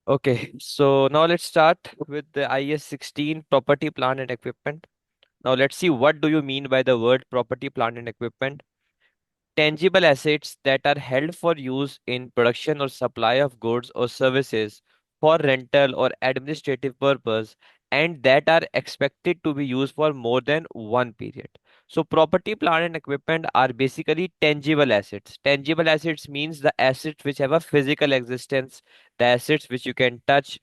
Okay, so now let's start with the IAS 16 property, plant and equipment. Now let's see, what do you mean by the word property, plant and equipment? Tangible assets that are held for use in production or supply of goods or services for rental or administrative purpose, and that are expected to be used for more than one period. So property, plant and equipment are basically tangible assets. Tangible assets means the assets which have a physical existence, the assets which you can touch,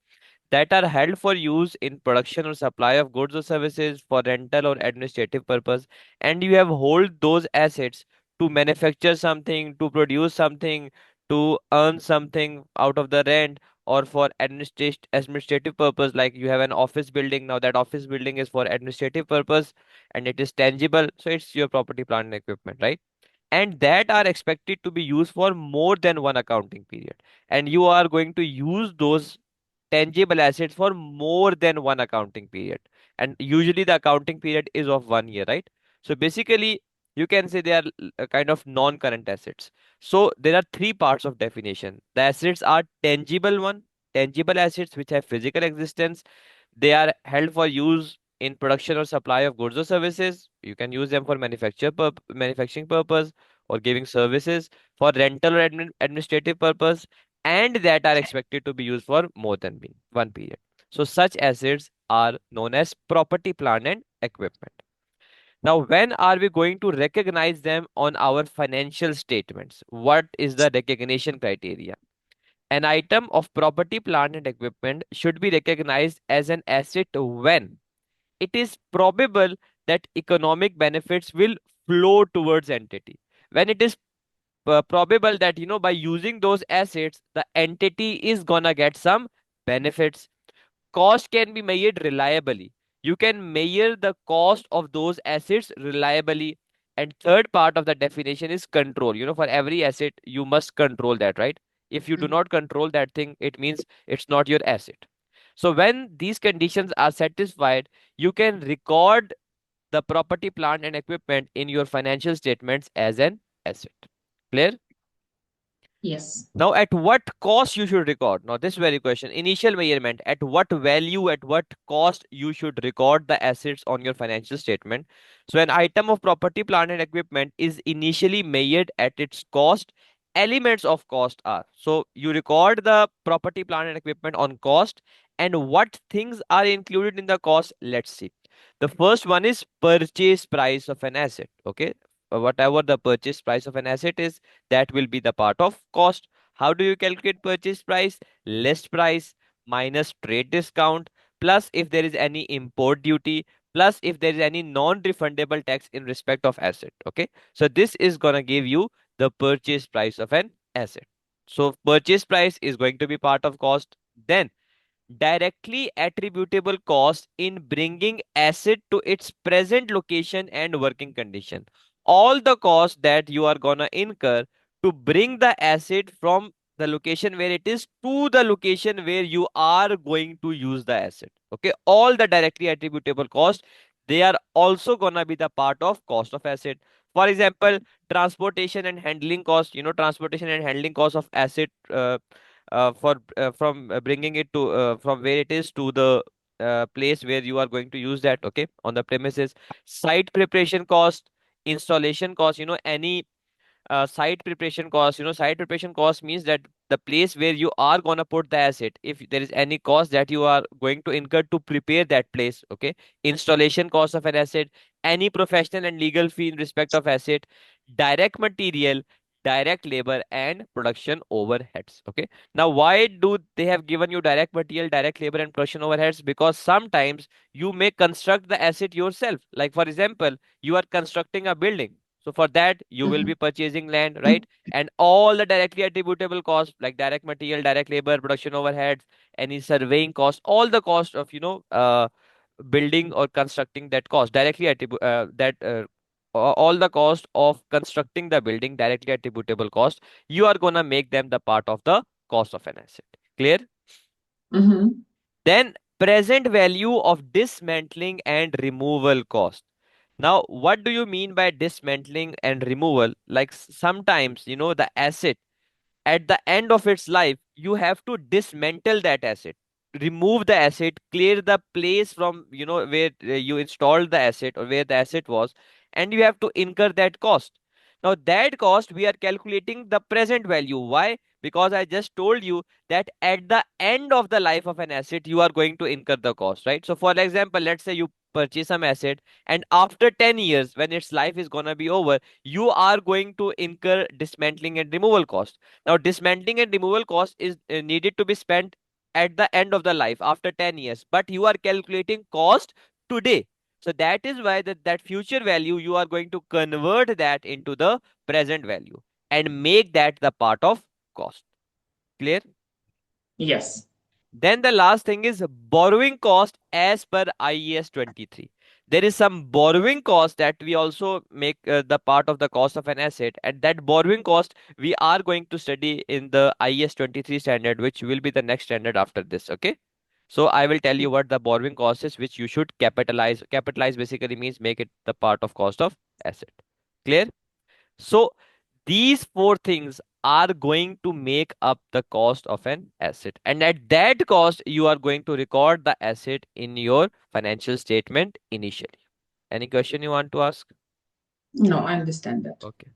that are held for use in production or supply of goods or services for rental or administrative purpose, and you have hold those assets to manufacture something, to produce something, to earn something out of the rent, or for administrative purpose, like you have an office building. Now that office building is for administrative purpose and it is tangible, so it's your property, plant and equipment, right? And that are expected to be used for more than one accounting period, and you are going to use those tangible assets for more than one accounting period, and usually the accounting period is of 1 year, right? So basically you can say they are a kind of non-current assets. So there are three parts of definition. The assets are tangible assets which have physical existence. They are held for use in production or supply of goods or services. You can use them for manufacturing purpose or giving services, for rental or administrative purpose, and that are expected to be used for more than one period. So such assets are known as property, plant and equipment. Now, when are we going to recognize them on our financial statements? What is the recognition criteria? An item of property, plant, and equipment should be recognized as an asset when it is probable that economic benefits will flow towards entity. When it is probable that, by using those assets, the entity is gonna get some benefits. Cost can be measured reliably. You can measure the cost of those assets reliably. And third part of the definition is control. For every asset, you must control that, right? If you do Mhm. not control that thing, it means it's not your asset. So when these conditions are satisfied, you can record the property, plant, and equipment in your financial statements as an asset. Clear? Yes. Now, at what cost you should record? Now, this very question, initial measurement, at what value, at what cost you should record the assets on your financial statement. So, an item of property, plant, and equipment is initially measured at its cost. Elements of cost are, so you record the property, plant, and equipment on cost, and what things are included in the cost. Let's see. The first one is purchase price of an asset. Okay, whatever the purchase price of an asset is, that will be the part of cost. How do you calculate purchase price? List price minus trade discount, plus if there is any import duty, plus if there is any non-refundable tax in respect of asset. Okay. So this is gonna give you the purchase price of an asset. So purchase price is going to be part of cost. Then directly attributable cost in bringing asset to its present location and working condition. All the costs that you are gonna incur to bring the asset from the location where it is to the location where you are going to use the asset. Okay, all the directly attributable cost, they are also gonna be the part of cost of asset. For example, transportation and handling cost. Transportation and handling cost of asset, for from bringing it to from where it is to the place where you are going to use that, okay, on the premises. Site preparation cost, installation cost. Any site preparation cost means that the place where you are going to put the asset, if there is any cost that you are going to incur to prepare that place, okay. Installation cost of an asset, any professional and legal fee in respect of asset, direct material, direct labor and production overheads. Okay, now why do they have given you direct material, direct labor and production overheads? Because sometimes you may construct the asset yourself. Like for example, you are constructing a building, so for that, you will be Mhm. purchasing land, right? And all the directly attributable costs like direct material, direct labor, production overheads, any surveying cost, all the cost of, building or constructing that cost directly all the cost of constructing the building, directly attributable cost, you are gonna make them the part of the cost of an asset. Clear? Mhm. Then present value of dismantling and removal cost. Now, what do you mean by dismantling and removal? Like sometimes, the asset at the end of its life, you have to dismantle that asset, remove the asset, clear the place from, where you installed the asset or where the asset was, and you have to incur that cost. Now that cost we are calculating the present value. Why? Because I just told you that at the end of the life of an asset you are going to incur the cost, right? So for example, let's say you purchase some asset, and after 10 years when its life is going to be over, you are going to incur dismantling and removal cost. Now, dismantling and removal cost is needed to be spent at the end of the life after 10 years, but you are calculating cost today. So that is why that future value you are going to convert that into the present value and make that the part of cost. Clear? Yes. Then the last thing is borrowing cost as per IAS 23. There is some borrowing cost that we also make the part of the cost of an asset, and that borrowing cost we are going to study in the IAS 23 standard, which will be the next standard after this. Okay. So I will tell you what the borrowing cost is, which you should capitalize. Capitalize basically means make it the part of cost of asset. Clear? So these four things are going to make up the cost of an asset. And at that cost, you are going to record the asset in your financial statement initially. Any question you want to ask? No, I understand that. Okay.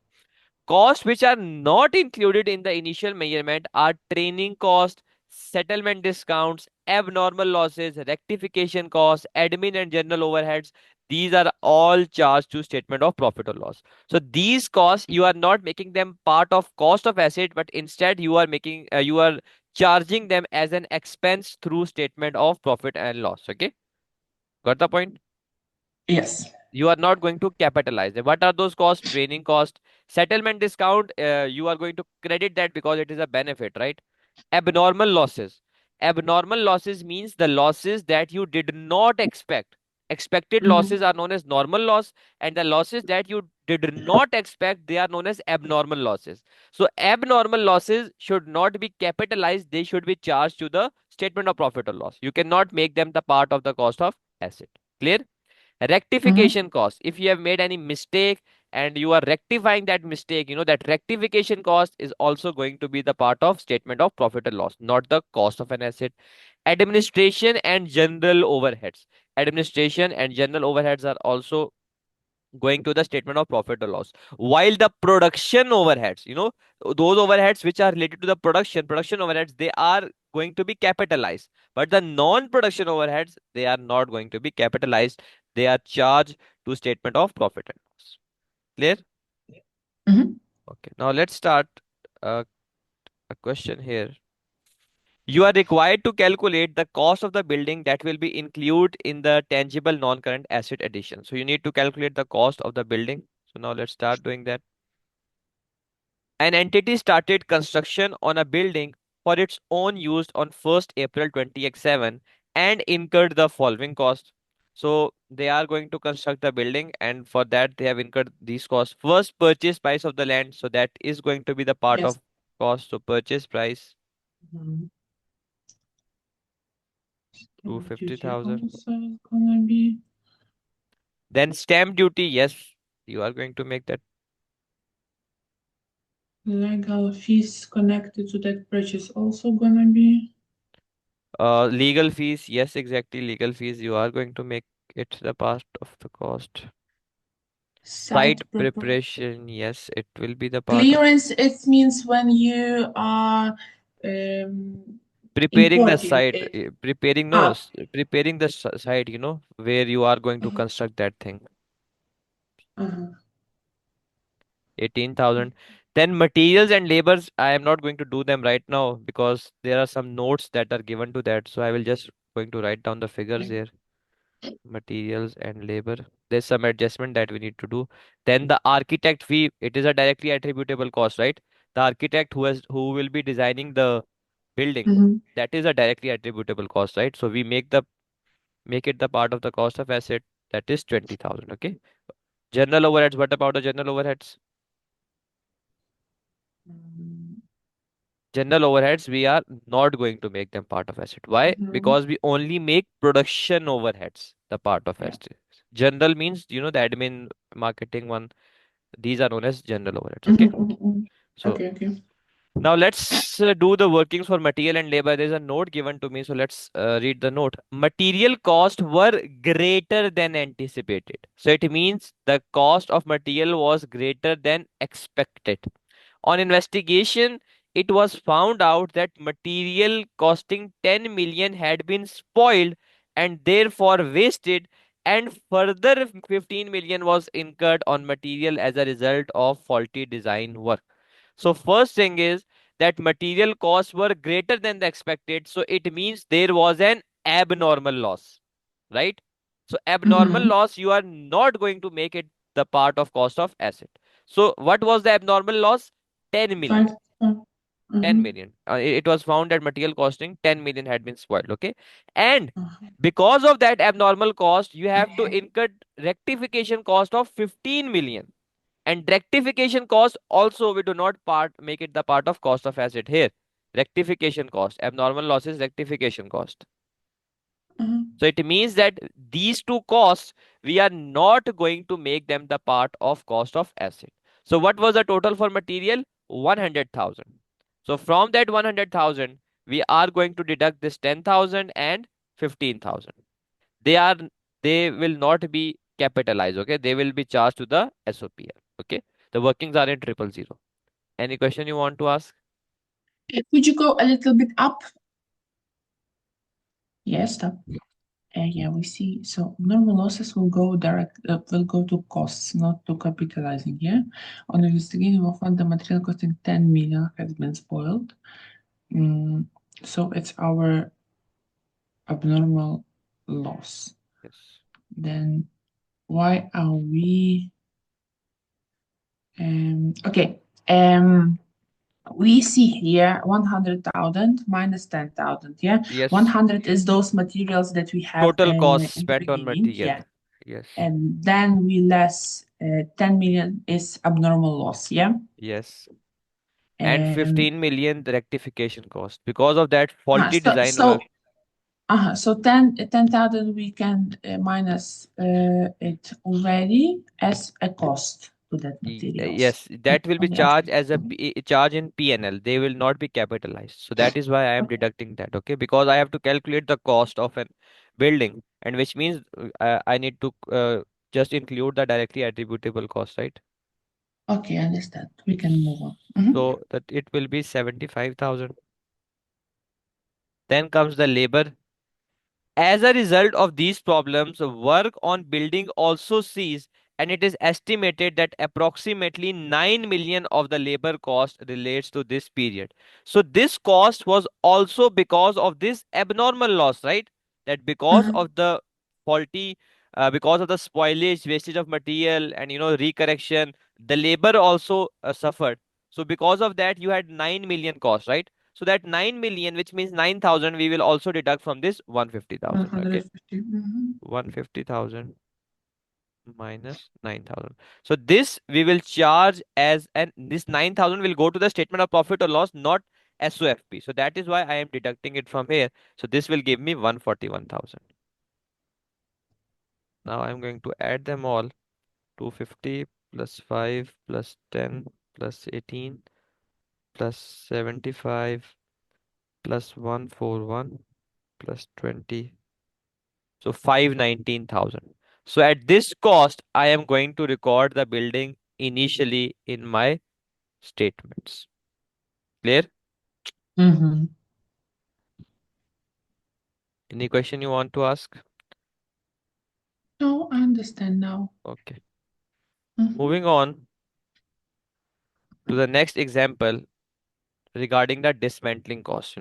Costs which are not included in the initial measurement are training cost, settlement discounts, abnormal losses, rectification costs, admin and general overheads. These are all charged to statement of profit or loss. So these costs you are not making them part of cost of asset, but instead you are charging them as an expense through statement of profit and loss. Okay, got the point? Yes. You are not going to capitalize them. What are those costs? Training cost, settlement discount. You are going to credit that because it is a benefit, right? Abnormal losses. Abnormal losses means the losses that you did not expect. Expected Mm-hmm. losses are known as normal loss, and the losses that you did not expect, they are known as abnormal losses. So abnormal losses should not be capitalized, they should be charged to the statement of profit or loss. You cannot make them the part of the cost of asset. Clear? Mm-hmm. Rectification cost. If you have made any mistake and you are rectifying that mistake, that rectification cost is also going to be the part of statement of profit and loss, not the cost of an asset. Administration and general overheads. Administration and general overheads are also going to the statement of profit or loss. While the production overheads, those overheads which are related to the production overheads, they are going to be capitalized. But the non-production overheads, they are not going to be capitalized. They are charged to statement of profit and loss. Clear? Mm-hmm. Okay. Now let's start a question here. You are required to calculate the cost of the building that will be included in the tangible non-current asset addition. So you need to calculate the cost of the building. So now let's start doing that. An entity started construction on a building for its own use on 1st April 2007 and incurred the following costs. So they are going to construct the building, and for that they have incurred these costs. First, purchase price of the land. So that is going to be the part Yes. of cost. So purchase price Mm-hmm. Duty 250,000. also is gonna be Then stamp duty. Yes, you are going to make that. legal fees connected to that purchase also gonna be Legal fees. Yes, exactly. Legal fees. You are going to make it the part of the cost. site Site proper preparation, yes, it will be the part of clearance. It means when you are um, preparing the importing site, it. preparing no, Ah. preparing the site, where you are going to Uh-huh. construct that thing. Uh-huh. 18,000. Then materials and labors, I am not going to do them right now because there are some notes that are given to that. So I will just going to write down the figures here. Materials and labor. There's some adjustment that we need to do. Then the architect fee, it is a directly attributable cost, right? The architect who will be designing the building, Mhm. that is a directly attributable cost, right? So we make it the part of the cost of asset, that is 20,000. Okay. General overheads, what about the general overheads? Mm, General overheads, we are not going to make them part of asset. Why? mhm. Because we only make production overheads the part of Yeah. asset. General means, the admin, marketing one, these are known as general overheads. Mhm, Okay. mhm, mhm. So Okay, okay. Now let's do the workings for material and labor. There's a note given to me, so let's read the note. Material cost were greater than anticipated. So it means the cost of material was greater than expected. On investigation, it was found out that material costing 10 million had been spoiled and therefore wasted, and further 15 million was incurred on material as a result of faulty design work. So first thing is that material costs were greater than the expected. So it means there was an abnormal loss, right? So abnormal Mm-hmm. loss, you are not going to make it the part of cost of asset. So what was the abnormal loss? 10 million. Five. Uh, 10 mm-hmm. million. It was found that material costing 10 million had been spoiled. Okay. And Uh-huh. because of that abnormal cost, you have to incur rectification cost of 15 million. And rectification cost also we do not part make it the part of cost of asset here. Rectification cost, abnormal losses, rectification cost. Uh-huh. So it means that these two costs we are not going to make them the part of cost of asset. So what was the total for material? 100,000. So from that 100,000 we are going to deduct this 10,000 and 15,000. They are they will not be capitalized. Okay, they will be charged to the SOPL. Okay, the workings are in triple zero. Any question you want to ask? Could you go a little bit up? Yes, stop. Yeah, we see. So normal losses will go to costs, not to capitalizing. Yeah, on investigating of fund, the material costing 10 million has been spoiled. Mm, so it's our abnormal loss. Yes. Then why are we? Okay. We see here 100,000 minus 10,000. Yeah, Yes. 100 is those materials that we have Total cost in the spent on beginning. material. Yeah, Yes. and then we less 10 million is abnormal loss. Yeah. Yes. And Um, 15 million the rectification cost. Because of that uh, faulty so design so work. so 10,000 we can minus it already as a cost to that materials. Yes, that will be On the charged actual. as a charge in PNL. They will not be capitalized. So that is why I am Okay. deducting that. Okay, because I have to calculate the cost of an building, and which means I need to just include the directly attributable cost, right? Okay, I understand. We can move on. Mhm. So that it will be 75,000. Then comes the labor. As a result of these problems, work on building also ceased, and it is estimated that approximately 9 million of the labor cost relates to this period. So, this cost was also because of this abnormal loss, right? That because Mhm. of the faulty, because of the spoilage, wastage of material, and recorrection, the labor also suffered. So, because of that, you had 9 million cost, right? So that 9 million, which means 9,000, we will also deduct from this 150,000. Okay. 150. Mhm. 150,000 minus 9,000. So this we will charge as, and this 9,000 will go to the statement of profit or loss, not SOFP. So that is why I am deducting it from here. So this will give me 141,000. Now I'm going to add them all. 250 plus 5 plus 10 plus 18 plus 75 plus 141 plus 20. So 519,000. So at this cost, I am going to record the building initially in my statements. Clear? Mhm. Any question you want to ask? No, I understand now. Okay. Mhm. Moving on to the next example regarding the dismantling cost.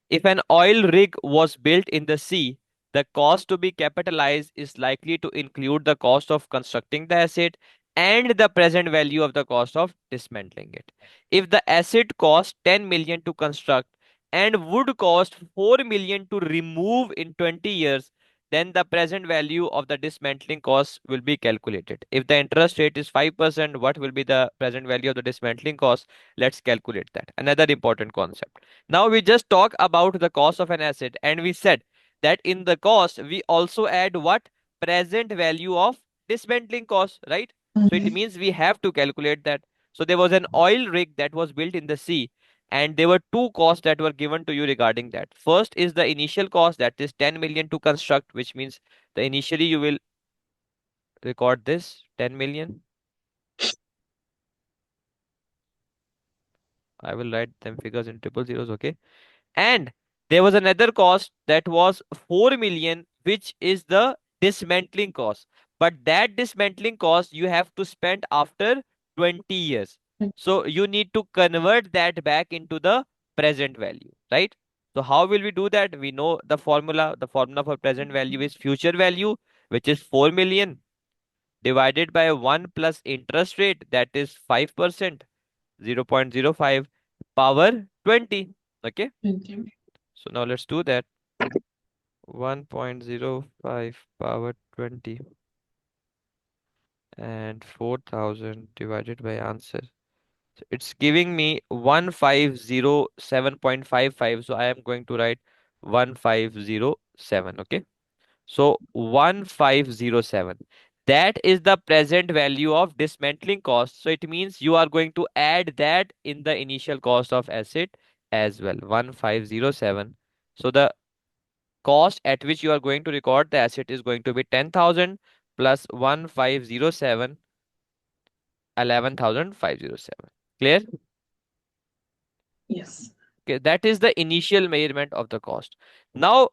If an oil rig was built in the sea, the cost to be capitalized is likely to include the cost of constructing the asset and the present value of the cost of dismantling it. If the asset cost 10 million to construct and would cost 4 million to remove in 20 years, then the present value of the dismantling cost will be calculated. If the interest rate is 5%, what will be the present value of the dismantling cost? Let's calculate that. Another important concept. Now we just talk about the cost of an asset, and we said that in the cost we also add what? Present value of dismantling cost, right? So it Mhm. means we have to calculate that. So there was an oil rig that was built in the sea, and there were two costs that were given to you regarding that. First is the initial cost, that is 10 million to construct, which means the initially you will record this 10 million. I will write them figures in triple zeros, okay? And there was another cost that was 4 million, which is the dismantling cost. But that dismantling cost you have to spend after 20 years. So you need to convert that back into the present value, right? So how will we do that? We know the formula. The formula for present value is future value, which is 4 million divided by 1 plus interest rate, that is 5%, 0.05 power 20. Okay. Thank you. So now let's do that. 1.05 power 20 and 4000 divided by answer. So it's giving me 1507.55. So I am going to write 1507. Okay. So 1507. That is the present value of dismantling cost. So it means you are going to add that in the initial cost of asset as well. 1507. So the cost at which you are going to record the asset is going to be 10,000 plus 1507, 11,507. Clear? Yes. Okay, that is the initial measurement of the cost. Now,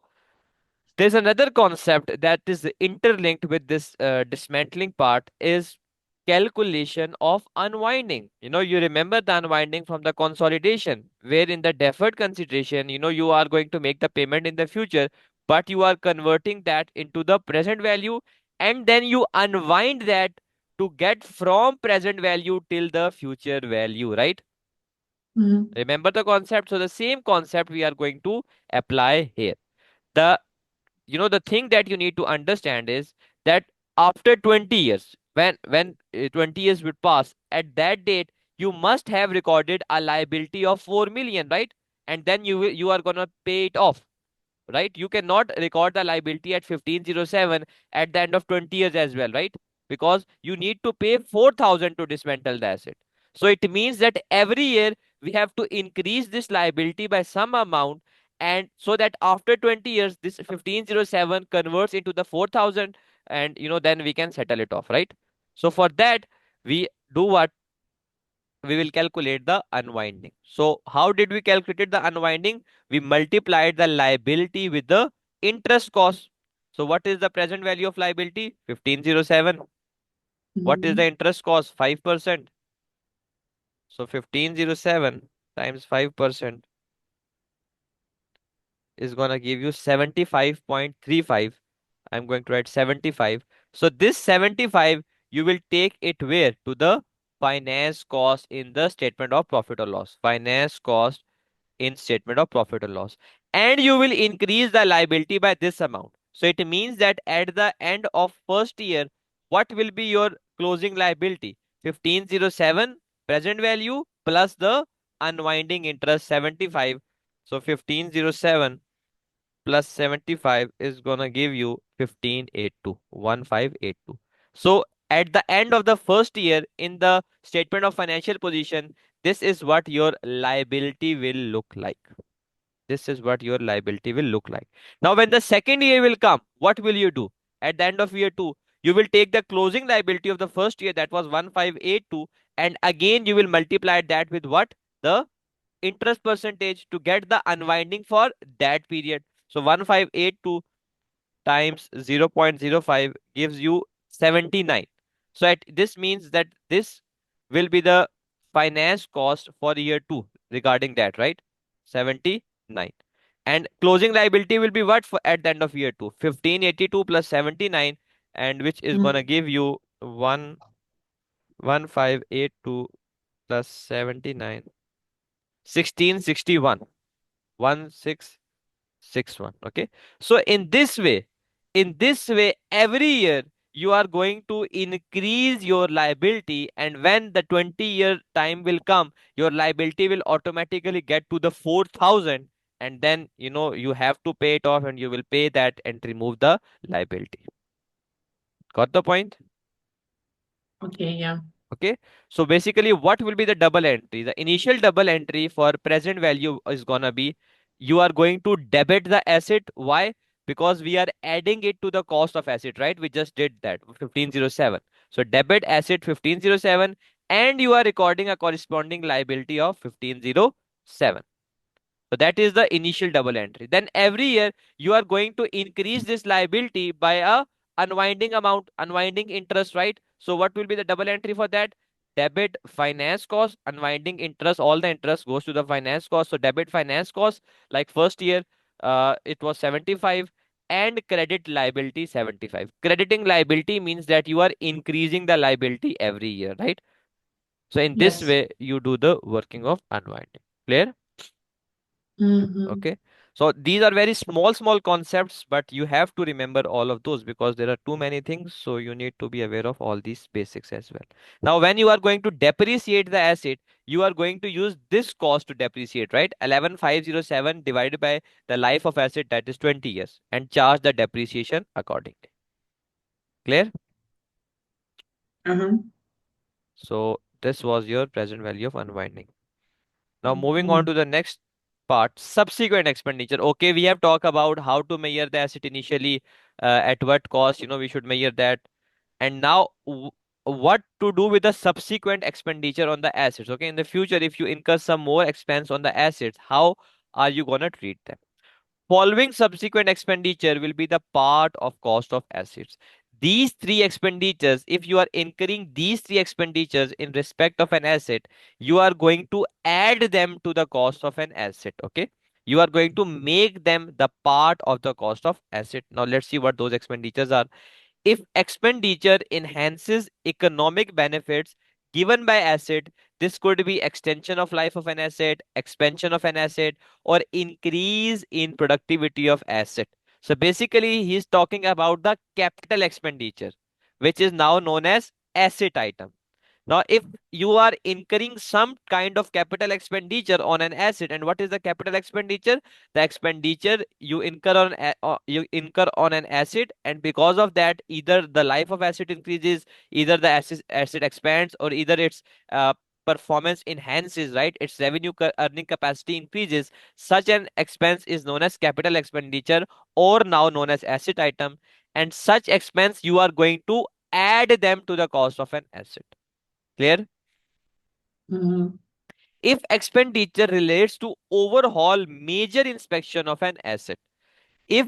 there's another concept that is interlinked with this dismantling part is calculation of unwinding. You remember the unwinding from the consolidation, where in the deferred consideration, you are going to make the payment in the future, but you are converting that into the present value, and then you unwind that to get from present value till the future value, right? Mhm. Remember the concept? So the same concept we are going to apply here. The the thing that you need to understand is that after 20 years, when 20 years would pass, at that date you must have recorded a liability of 4 million, right? And then you are going to pay it off, right? You cannot record the liability at 1507 at the end of 20 years as well, right? Because you need to pay 4000 to dismantle the asset. So it means that every year we have to increase this liability by some amount, and so that after 20 years this 1507 converts into the 4000, and then we can settle it off, right? So for that, we do what? We will calculate the unwinding. So how did we calculate the unwinding? We multiplied the liability with the interest cost. So what is the present value of liability? 1507. What is the Mhm. interest cost? 5%. So 1507 times 5% is going to give you 75.35. I'm going to write 75. So this 75, you will take it where? To the finance cost in the statement of profit or loss. Finance cost in statement of profit or loss, and you will increase the liability by this amount. So it means that at the end of first year, what will be your closing liability? 1507 present value plus the unwinding interest 75. So 1507 plus 75 is gonna give you 1582, 1582. So at the end of the first year in the statement of financial position, this is what your liability will look like. This is what your liability will look like. Now, when the second year will come, what will you do? At the end of year two, you will take the closing liability of the first year, that was 1582, and again you will multiply that with what? The interest percentage to get the unwinding for that period. So 1582 times 0.05 gives you 79. So this means that this will be the finance cost for year 2 regarding that, right? 79. And closing liability will be what for at the end of year 2? 1582 plus 79, and which is going to Mhm. give you 1582 plus 79, 1661. 1661. Okay. So in this way every year you are going to increase your liability, and when the 20-year time will come, your liability will automatically get to the 4000, and then you have to pay it off, and you will pay that and remove the liability. Got the point? Okay, yeah. Okay, so basically, what will be the double entry? The initial double entry for present value is gonna be you are going to debit the asset. Why? Because we are adding it to the cost of asset, right? We just did that 1507. So debit asset 1507, and you are recording a corresponding liability of 1507. So that is the initial double entry. Then every year you are going to increase this liability by a unwinding amount, unwinding interest, right? So what will be the double entry for that? Debit finance cost, unwinding interest, all the interest goes to the finance cost. So debit finance cost, like first year, it was 75, and credit liability 75. Crediting liability means that you are increasing the liability every year, right? So in this Yes. way, you do the working of unwinding. Clear? Mm-hmm. Okay. So these are very small concepts, but you have to remember all of those because there are too many things. So you need to be aware of all these basics as well. Now, when you are going to depreciate the asset, you are going to use this cost to depreciate, right? 11507 divided by the life of asset, that is 20 years, and charge the depreciation accordingly. Clear? Uh-huh. So this was your present value of unwinding. Now moving on Mm-hmm. to the next part, subsequent expenditure. Okay, we have talked about how to measure the asset initially, at what cost, we should measure that. And now what to do with the subsequent expenditure on the assets. Okay, in the future, if you incur some more expense on the assets, how are you gonna treat them? Following subsequent expenditure will be the part of cost of assets. These three expenditures, if you are incurring these three expenditures in respect of an asset, you are going to add them to the cost of an asset. Okay. You are going to make them the part of the cost of asset. Now let's see what those expenditures are. If expenditure enhances economic benefits given by asset, this could be extension of life of an asset, expansion of an asset, or increase in productivity of asset. So basically, he's talking about the capital expenditure, which is now known as asset item. Now, if you are incurring some kind of capital expenditure on an asset, and what is the capital expenditure? The expenditure you incur you incur on an asset, and because of that, either the life of asset increases, either the asset expands, or either its performance enhances, right? Its revenue earning capacity increases. Such an expense is known as capital expenditure, or now known as asset item, and such expense you are going to add them to the cost of an asset. Clear? Mm-hmm. If expenditure relates to overhaul major inspection of an asset, if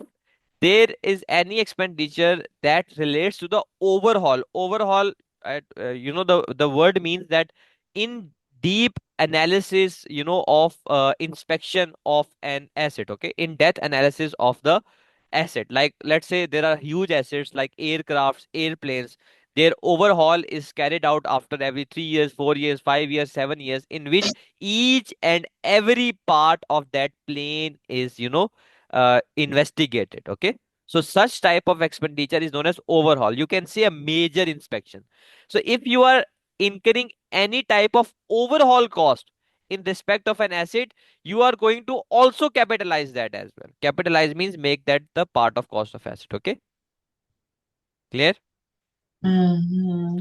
there is any expenditure that relates to the overhaul, the word means that in deep analysis, of inspection of an asset. Okay, in depth analysis of the asset, like let's say there are huge assets like aircrafts, airplanes. Their overhaul is carried out after every 3 years, 4 years, 5 years, 7 years, in which each and every part of that plane is investigated. Okay, so such type of expenditure is known as overhaul. You can say a major inspection. So if you are incurring any type of overhaul cost in respect of an asset, you are going to also capitalize that as well. Capitalize means make that the part of cost of asset. Okay, clear? Mm-hmm.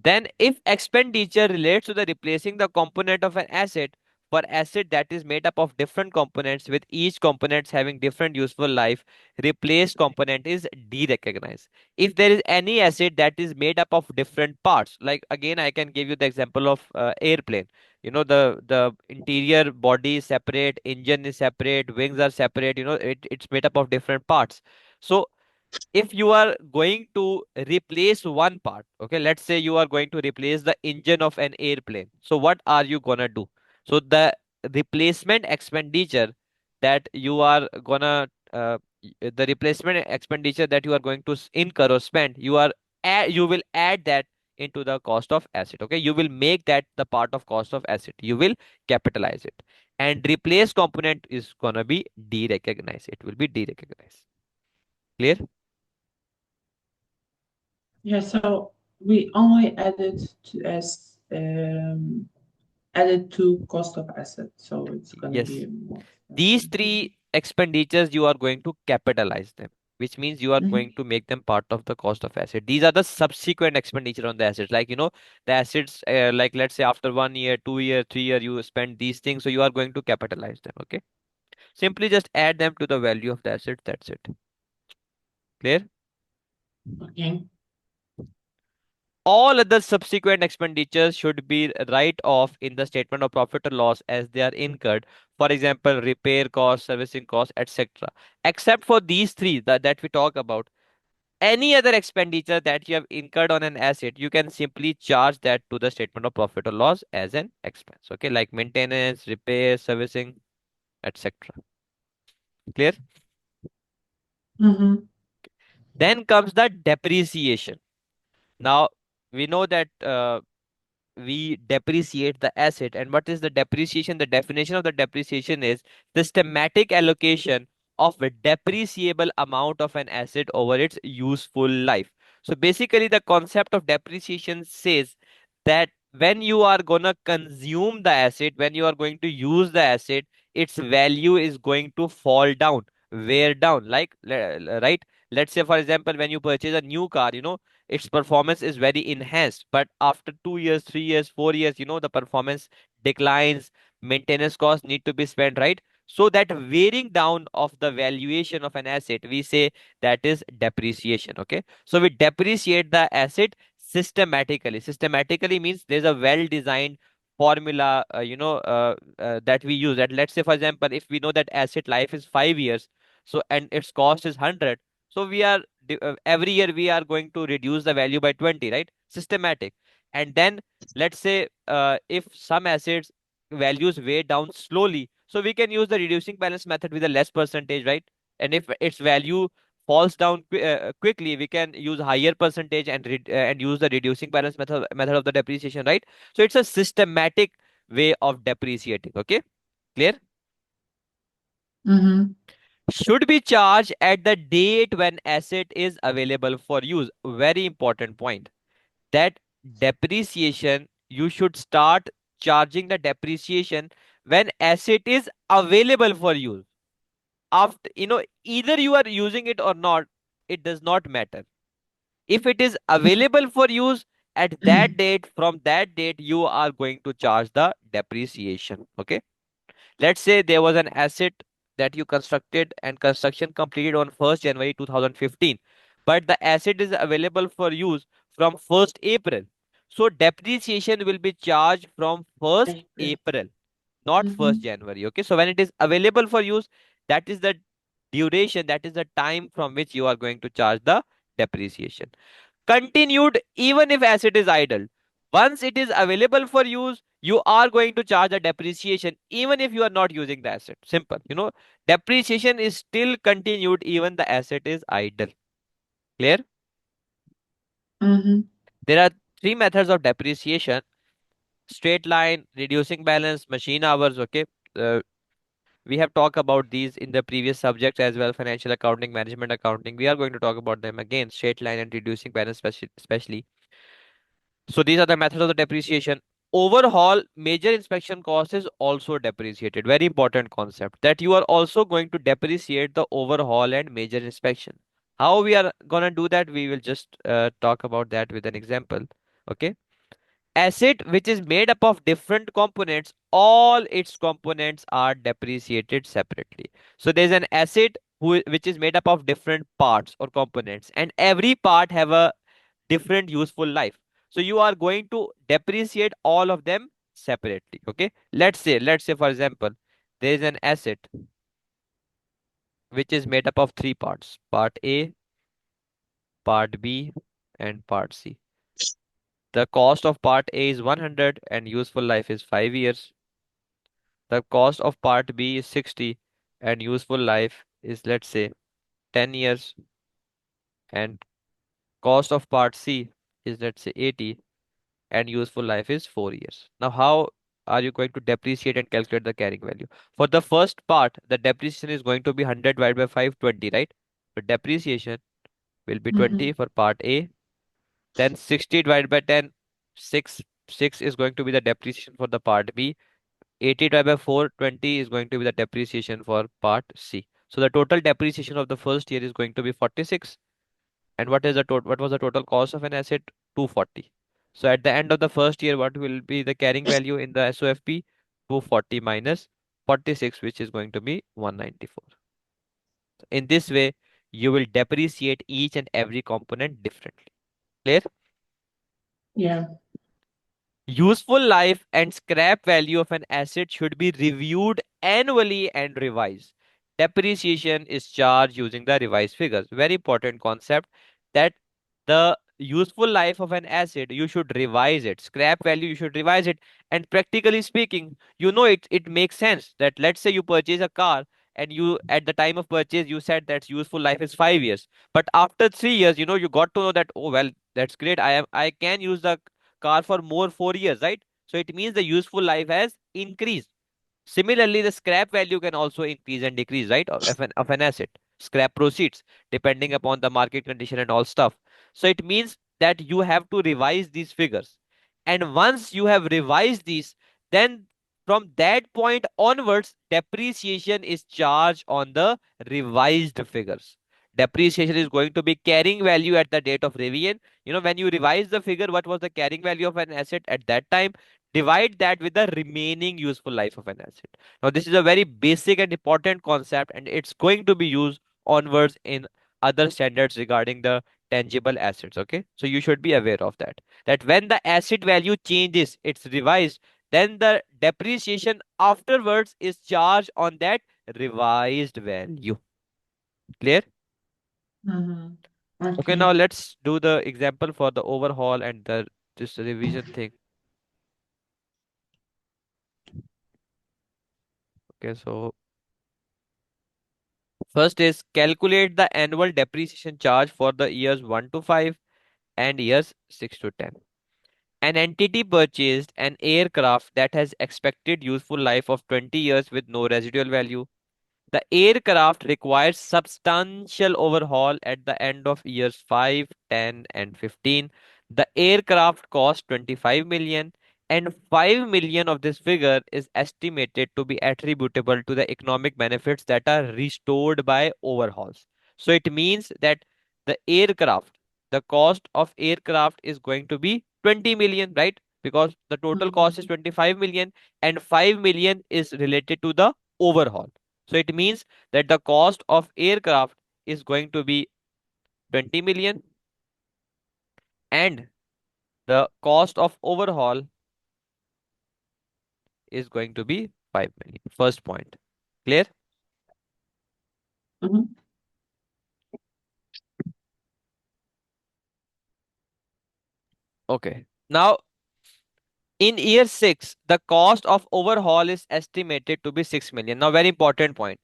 Then, if expenditure relates to the replacing the component of an asset, for asset that is made up of different components with each components having different useful life, replaced component is derecognized. If there is any asset that is made up of different parts, like again I can give you the example of airplane. The interior body is separate, engine is separate, wings are separate. It's made up of different parts. So if you are going to replace one part, okay, let's say you are going to replace the engine of an airplane, so what are you gonna do? So the replacement expenditure that you are gonna the replacement expenditure that you are going to incur or spend, you will add that into the cost of asset. Okay, you will make that the part of cost of asset, you will capitalize it, and replace component is gonna be derecognized, it will be derecognized. Clear? Yeah, so we only added to as added to cost of asset, so it's gonna Yes. be more These expensive. three expenditures you are going to capitalize them. which means you are Mhm. going to make them part of the cost of asset. These are the subsequent expenditure on the assets. Like, the assets, like let's say after 1 year, 2 year, 3 year, you spend these things. So you are going to capitalize them. Okay. Simply just add them to the value of the asset. That's it. Clear? Okay. All other subsequent expenditures should be write off in the statement of profit or loss as they are incurred. For example, repair costs, servicing costs, etc. Except for these three that we talk about. Any other expenditure that you have incurred on an asset, you can simply charge that to the statement of profit or loss as an expense. Okay, like maintenance, repair, servicing, etc. Clear? Mhm. Then comes the depreciation. Now, we know that we depreciate the asset. And what is the depreciation? The definition of the depreciation is systematic allocation of a depreciable amount of an asset over its useful life. So basically, the concept of depreciation says that when you are gonna consume the asset, when you are going to use the asset, its value is going to fall down, wear down. Like, right? Let's say, for example, when you purchase a new car, its performance is very enhanced, but after 2 years, 3 years, 4 years, the performance declines. Maintenance costs need to be spent, right? So that wearing down of the valuation of an asset, we say that is depreciation. Okay, so we depreciate the asset systematically means there's a well designed formula, that we use. That, let's say, for example, if we know that asset life is 5 years, so and its cost is 100, so we are every year we are going to reduce the value by 20, right? Systematic. And then let's say, if some assets values way down slowly, so we can use the reducing balance method with a less percentage, right? And if its value falls down quickly, we can use higher percentage and and use the reducing balance method of the depreciation, right? So it's a systematic way of depreciating. Okay, clear? Mhm. Should be charged at the date when asset is available for use. Very important point. That depreciation, you should start charging the depreciation when asset is available for use. After, either you are using it or not, it does not matter. If it is available for use at that date, from that date, you are going to charge the depreciation. Okay. Let's say there was an asset that you constructed and construction completed on 1st January 2015, but the asset is available for use from 1st April. So depreciation will be charged from 1st April. April, not 1st Mhm. January. Okay, so when it is available for use, that is the duration, that is the time from which you are going to charge the depreciation. Continued even if asset is idle. Once it is available for use, you are going to charge a depreciation even if you are not using the asset. Simple. Depreciation is still continued even the asset is idle. Clear? Mhm. There are three methods of depreciation: straight line, reducing balance, machine hours. Okay. Uh, we have talked about these in the previous subjects as well: financial accounting, management accounting. We are going to talk about them again: straight line and reducing balance, especially. So these are the methods of the depreciation. Overhaul major inspection cost is also depreciated. Very important concept that you are also going to depreciate the overhaul and major inspection. How we are gonna do that? We will just talk about that with an example. Okay. Asset which is made up of different components, all its components are depreciated separately. So there's an asset which is made up of different parts or components, and every part have a different useful life. So you are going to depreciate all of them separately. Okay. Let's say, for example, there is an asset which is made up of three parts: part A, part B, and part C. The cost of part A is 100 and useful life is 5 years. The cost of part B is 60 and useful life is, let's say, 10 years. And cost of part C is, let's say, 80 and useful life is 4 years. Now, how are you going to depreciate and calculate the carrying value? For the first part, the depreciation is going to be 100 divided by 5, 20, right? So depreciation will be 20 Mhm. for part A, then 60 divided by 10, 6. 6 is going to be the depreciation for the part B. 80 divided by 4, 20 is going to be the depreciation for part C. So the total depreciation of the first year is going to be 46. And what was the total cost of an asset? 240. So at the end of the first year, what will be the carrying value in the SOFP? 240 minus 46, which is going to be 194. In this way, you will depreciate each and every component differently. Clear? Yeah. Useful life and scrap value of an asset should be reviewed annually and revised. Depreciation is charged using the revised figures. Very important concept that the useful life of an asset, you should revise it. Scrap value, you should revise it. And practically speaking, it makes sense that let's say you purchase a car and you at the time of purchase you said that useful life is 5 years. But after 3 years, you got to know that, oh well, that's great. I can use the car for more 4 years, right? So it means the useful life has increased. Similarly, the scrap value can also increase and decrease, right? Of an asset, scrap proceeds, depending upon the market condition and all stuff. So it means that you have to revise these figures. And once you have revised these, then from that point onwards, depreciation is charged on the revised figures. Depreciation is going to be carrying value at the date of revision. When you revise the figure, what was the carrying value of an asset at that time? Divide that with the remaining useful life of an asset. Now, this is a very basic and important concept, and it's going to be used onwards in other standards regarding the tangible assets. Okay, so you should be aware of that. That when the asset value changes, it's revised, then the depreciation afterwards is charged on that revised value. Clear? Mm-hmm. Okay, now Okay. let's do the example for the overhaul and the this revision thing. Okay, so first is calculate the annual depreciation charge for the years 1 to 5 and years 6 to 10. An entity purchased an aircraft that has expected useful life of 20 years with no residual value. The aircraft requires substantial overhaul at the end of years 5, 10, and 15. The aircraft cost 25 million and 5 million of this figure is estimated to be attributable to the economic benefits that are restored by overhauls. So it means that the cost of aircraft is going to be 20 million, right? Because the total cost is Mm-hmm. 25 million and 5 million is related to the overhaul. So it means that the cost of aircraft is going to be 20 million and the cost of overhaul is going to be 5 million. First point. Clear? Mm-hmm. Okay. Now, in year 6, the cost of overhaul is estimated to be 6 million. Now, very important point.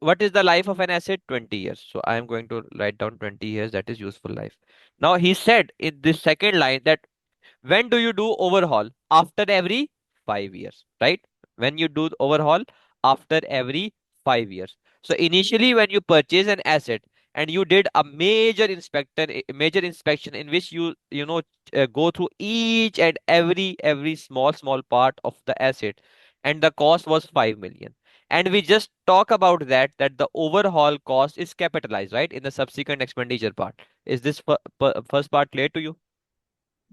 What is the life of an asset? 20 years. So I am going to write down 20 years. That is useful life. Now, he said in this second line that when do you do overhaul? After every 5 years, right? When you do overhaul after every 5 years. So initially, when you purchase an asset and you did a major inspection in which you go through each and every small part of the asset, and the cost was 5 million. And we just talk about that the overhaul cost is capitalized, right, in the subsequent expenditure part. Is this first part clear to you?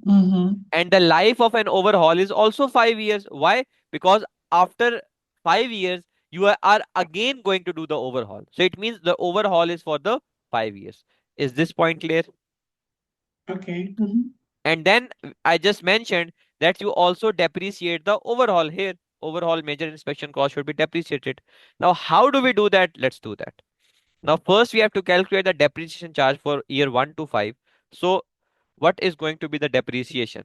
Mm-hmm. And the life of an overhaul is also 5 years. Why? Because after 5 years, you are again going to do the overhaul. So it means the overhaul is for the 5 years. Is this point clear? Okay. Mm-hmm. And then I just mentioned that you also depreciate the overhaul here. Overhaul major inspection cost should be depreciated. Now, how do we do that? Let's do that. Now, first we have to calculate the depreciation charge for year 1 to 5. So, what is going to be the depreciation?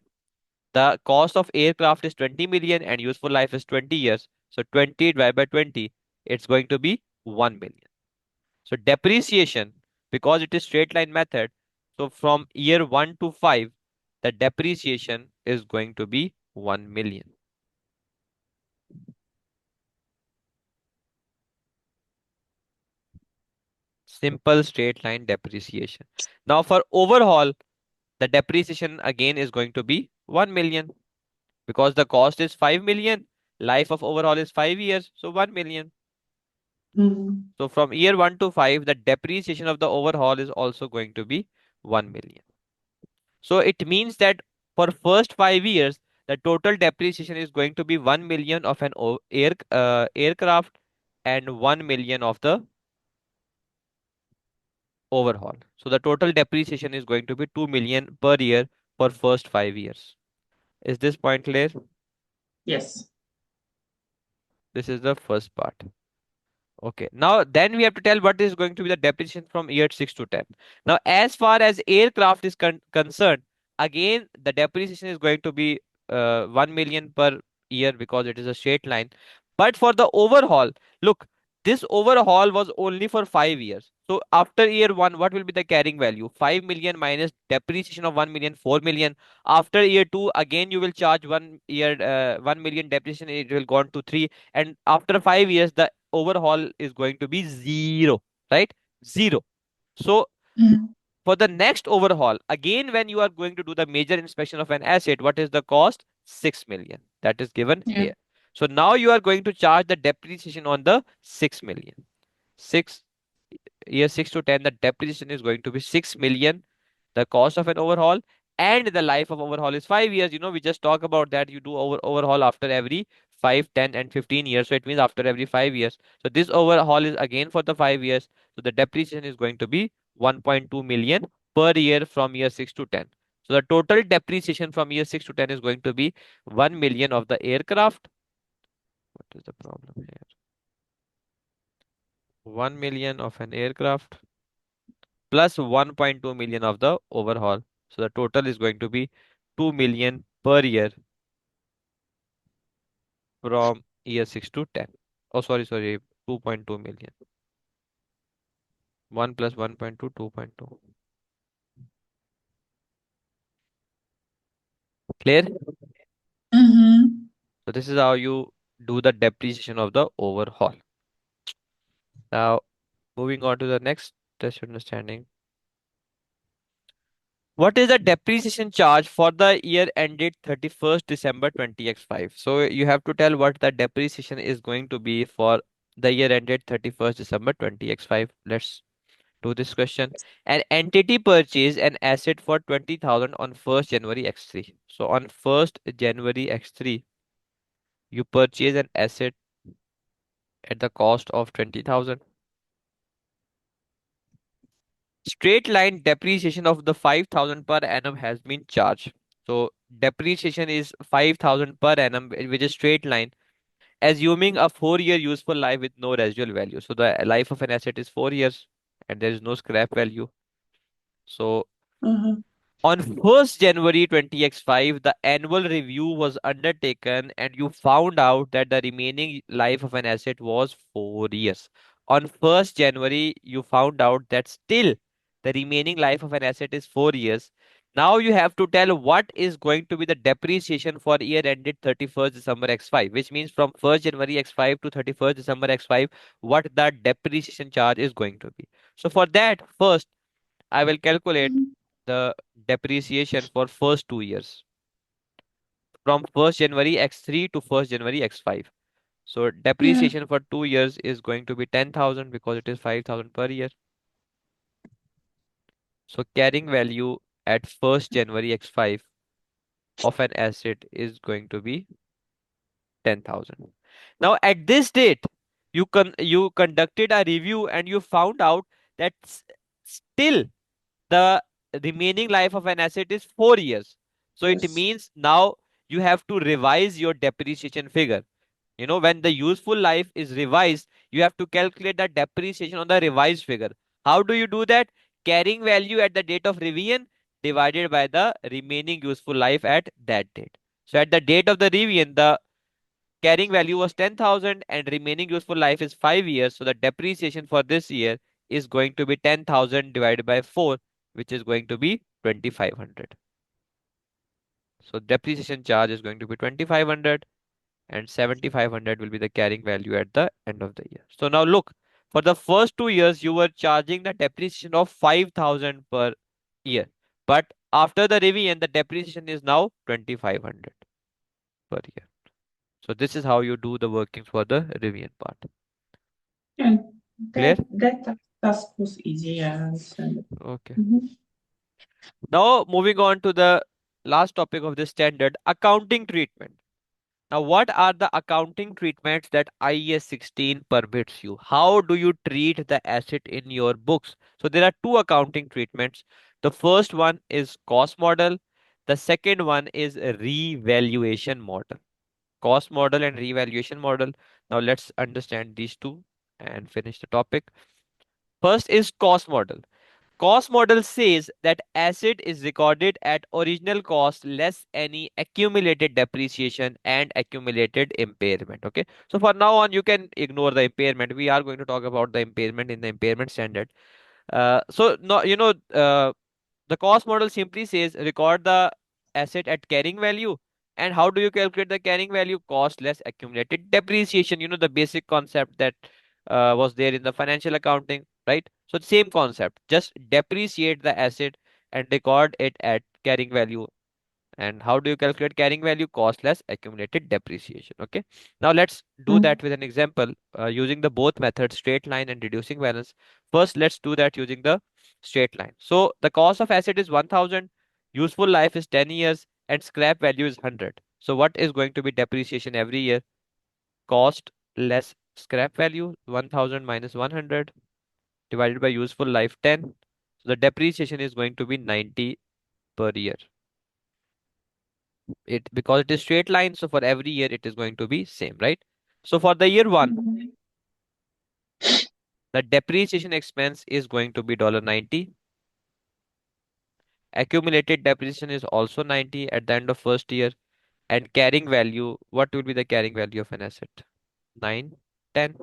The cost of aircraft is 20 million and useful life is 20 years. So 20 divided by 20, it's going to be 1 million. So depreciation, because it is straight line method, so from year 1 to 5, the depreciation is going to be 1 million. Simple straight line depreciation. Now for overhaul, the depreciation again is going to be 1 million because the cost is 5 million. Life of overhaul is 5 years, so 1 million. Mm-hmm. So from year 1 to 5, the depreciation of the overhaul is also going to be 1 million. So it means that for first 5 years, the total depreciation is going to be 1 million of an aircraft and 1 million of the overhaul. So the total depreciation is going to be 2 million per year for first 5 years. Is this point clear? Yes. This is the first part. Okay. Now, then we have to tell what is going to be the depreciation from year 6 to 10. Now, as far as aircraft is concerned, again, the depreciation is going to be 1 million per year because it is a straight line. But for the overhaul, look, this overhaul was only for 5 years. So, after year 1, what will be the carrying value? 5 million minus depreciation of 1 million, 4 million. After year 2, again, you will charge 1 million depreciation, it will go on to 3. And after 5 years, the overhaul is going to be zero, right? Zero. So Mm-hmm. for the next overhaul, again, when you are going to do the major inspection of an asset, what is the cost? 6 million. That is given Yeah. here. So now you are going to charge the depreciation on the 6 million. 6 year 6 to 10, the depreciation is going to be 6 million, the cost of an overhaul, and the life of overhaul is 5 years. We just talk about that. You do overhaul after every 5, 10, and 15 years. So it means after every 5 years. So this overhaul is again for the 5 years. So the depreciation is going to be 1.2 million per year from year 6 to 10. So the total depreciation from year 6 to 10 is going to be 1 million of the aircraft. What is the problem here? 1 million of an aircraft plus 1.2 million of the overhaul. So the total is going to be 2 million per year from year 6 to 10. Oh, sorry, 2.2 million. 1 plus 1.2, 2.2. Clear? Mm-hmm. So this is how you do the depreciation of the overhaul. Now, moving on to the next test understanding. What is the depreciation charge for the year ended 31st December 20x5? So you have to tell what the depreciation is going to be for the year ended 31st December 20x5. Let's do this question. An entity purchased an asset for 20,000 on 1st January X3. So on 1st January X3, you purchase an asset at the cost of 20,000. Straight line depreciation of the 5,000 per annum has been charged. So depreciation is 5,000 per annum, which is straight line, assuming a 4-year useful life with no residual value. So the life of an asset is 4 years and there is no scrap value. So Mm-hmm. on 1st January 20x5, the annual review was undertaken and you found out that the remaining life of an asset was 4 years. On 1st January, you found out that still the remaining life of an asset is 4 years. Now you have to tell what is going to be the depreciation for year ended 31st December X5, which means from 1st January X5 to 31st December X5, what the depreciation charge is going to be. So for that, first, I will calculate Mm-hmm. the depreciation for first 2 years from 1st January X3 to 1st January X5. So Yeah. depreciation for 2 years is going to be 10,000 because it is 5,000 per year. So carrying value at 1st January X5 of an asset is going to be 10,000. Now at this date, you conducted a review and you found out that still the remaining life of an asset is 4 years. So it Yes. means now you have to revise your depreciation figure. When the useful life is revised, you have to calculate the depreciation on the revised figure. How do you do that? Carrying value at the date of revision divided by the remaining useful life at that date. So at the date of the revision, the carrying value was 10,000 and remaining useful life is 5 years. So the depreciation for this year is going to be 10,000 divided by 4, which is going to be 2,500. So depreciation charge is going to be 2,500 and 7,500 will be the carrying value at the end of the year. So now look, for the first 2 years, you were charging the depreciation of 5,000 per year. But after the revision, the depreciation is now 2,500 per year. So this is how you do the workings for the revision part. And Clear? that task was easy. Yeah, I understand it. Okay. Mm-hmm. Now moving on to the last topic of this standard, accounting treatment. Now, what are the accounting treatments that IAS 16 permits you? How do you treat the asset in your books? So, there are two accounting treatments. The first one is cost model, the second one is a revaluation model. Cost model and revaluation model. Now, let's understand these two and finish the topic. First is cost model. Cost model says that asset is recorded at original cost less any accumulated depreciation and accumulated impairment. Okay. So for now on, you can ignore the impairment. We are going to talk about the impairment in the impairment standard. So no, the cost model simply says record the asset at carrying value. And how do you calculate the carrying value? Cost less accumulated depreciation. The basic concept that was there in the financial accounting, right? So same concept, just depreciate the asset and record it at carrying value. And how do you calculate carrying value? Cost less accumulated depreciation. Okay. Now let's do that with an example using the both methods, straight line and reducing balance. First, let's do that using the straight line. So the cost of asset is 1000, useful life is 10 years, and scrap value is 100. So what is going to be depreciation every year? Cost less scrap value, 1000 minus 100 divided by useful life 10. So the depreciation is going to be 90 per year. It because it is straight line, so for every year it is going to be same, right? So for the year one, Mm-hmm. the depreciation expense is going to be $90. Accumulated depreciation is also 90 at the end of first year. And carrying value, what will be the carrying value of an asset? 9, 10.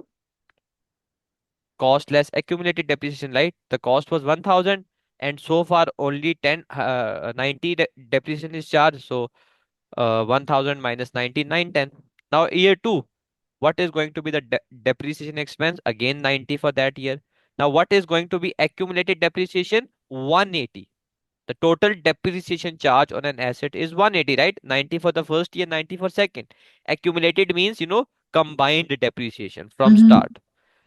Cost less accumulated depreciation, right? The cost was 1000 and so far only 90 depreciation is charged. So 1000 minus 99, 10. Now year 2, what is going to be the depreciation expense? Again 90 for that year. Now what is going to be accumulated depreciation? 180. The total depreciation charge on an asset is 180, right? 90 for the first year, 90 for second. Accumulated means, combined depreciation from Mm-hmm. start.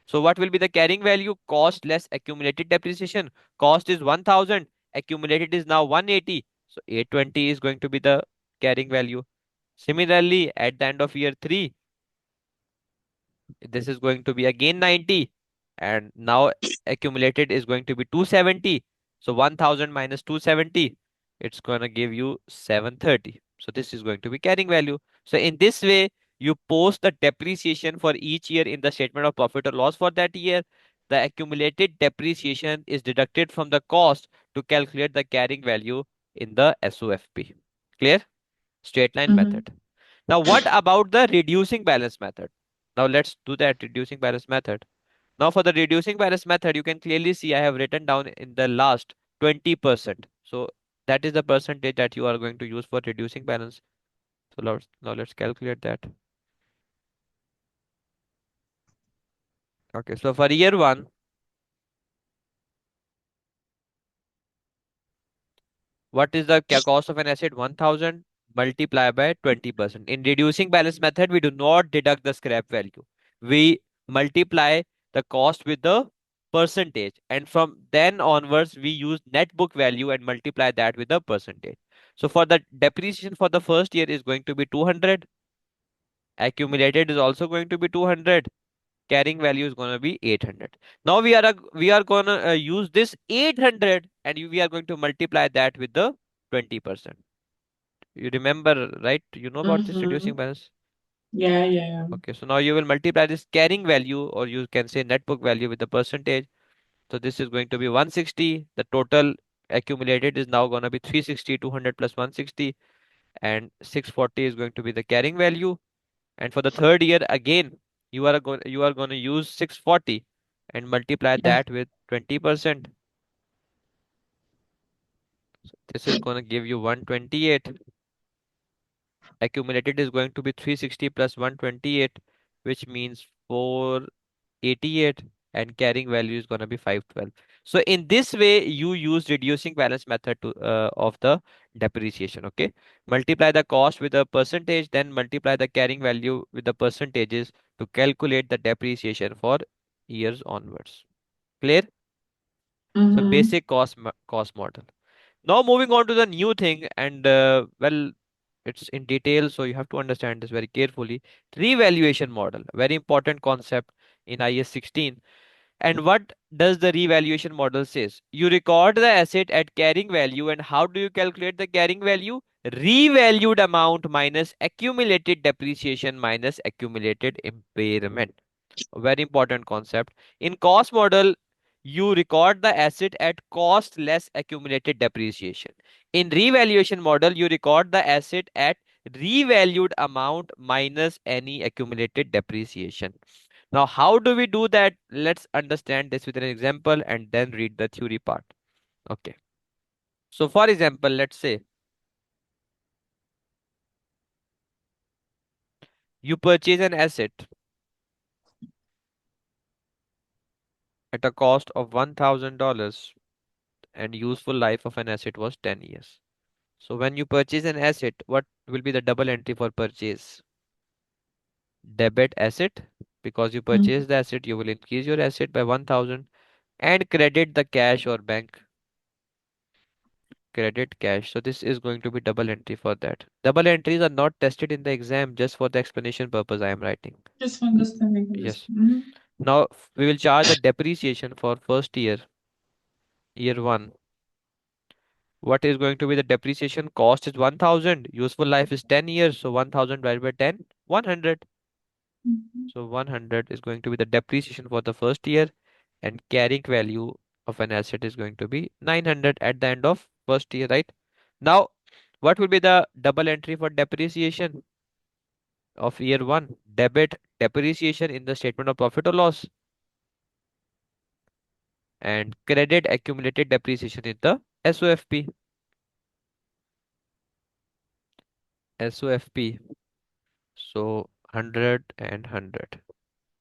So what will be the carrying value? Cost less accumulated depreciation. Cost is 1000, accumulated is now 180. So 820 is going to be the carrying value. Similarly, at the end of year 3, this is going to be again 90, and now accumulated is going to be 270. So 1000 minus 270, it's going to give you 730. So this is going to be carrying value. So in this way, you post the depreciation for each year in the statement of profit or loss for that year. The accumulated depreciation is deducted from the cost to calculate the carrying value in the SOFP. Clear? Straight line Mm-hmm. method. Now, what about the reducing balance method? Now, let's do that reducing balance method. Now, for the reducing balance method, you can clearly see I have written down in the last 20%. So, that is the percentage that you are going to use for reducing balance. So, now let's calculate that. Okay, so for year one, what is the cost of an asset? 1000 multiplied by 20%. In reducing balance method, we do not deduct the scrap value. We multiply the cost with the percentage. And from then onwards, we use net book value and multiply that with the percentage. So for the depreciation for the first year is going to be 200. Accumulated is also going to be 200. Carrying value is going to be 800. Now we are going to use this 800 and we are going to multiply that with the 20%. You remember, right? You know about this Mm-hmm. reducing balance. Yeah, yeah. Okay, so now you will multiply this carrying value, or you can say net book value, with the percentage. So this is going to be 160. The total accumulated is now going to be 360, 200 plus 160, and 640 is going to be the carrying value. And for the third year, again, you are going to use 640 and multiply Yeah. that with 20%. This is going to give you 128. Accumulated is going to be 360 plus 128, which means 488, and carrying value is going to be 512. So in this way, you use reducing balance method to of the depreciation. Okay, multiply the cost with a percentage, then multiply the carrying value with the percentages to calculate the depreciation for years onwards. Clear? So Mm-hmm. basic cost model. Now moving on to the new thing, and well, it's in detail, so you have to understand this very carefully. Revaluation model, very important concept in IS 16. And what does the revaluation model says? You record the asset at carrying value, and how do you calculate the carrying value? Revalued amount minus accumulated depreciation minus accumulated impairment. A very important concept. In cost model, you record the asset at cost less accumulated depreciation. In revaluation model, you record the asset at revalued amount minus any accumulated depreciation. Now, how do we do that? Let's understand this with an example and then read the theory part. Okay. So, for example, let's say you purchase an asset at a cost of $1,000 and useful life of an asset was 10 years. So, when you purchase an asset, what will be the double entry for purchase? Debit asset. Because you purchase the asset, you will increase your asset by 1,000 and credit the cash or bank credit cash. So this is going to be double entry for that. Double entries are not tested in the exam, just for the explanation purpose I am writing. Just for understanding this. Yes. Now we will charge the depreciation for first year, year one. What is going to be the depreciation? Cost is 1,000. Useful life is 10 years. So 1,000 divided by 10, 100. Mm-hmm. So 100 is going to be the depreciation for the first year, and carrying value of an asset is going to be 900 at the end of first year, right? Now, what will be the double entry for depreciation of year one? Debit depreciation in the statement of profit or loss, and credit accumulated depreciation in the SOFP. SOFP. So 100 and 100.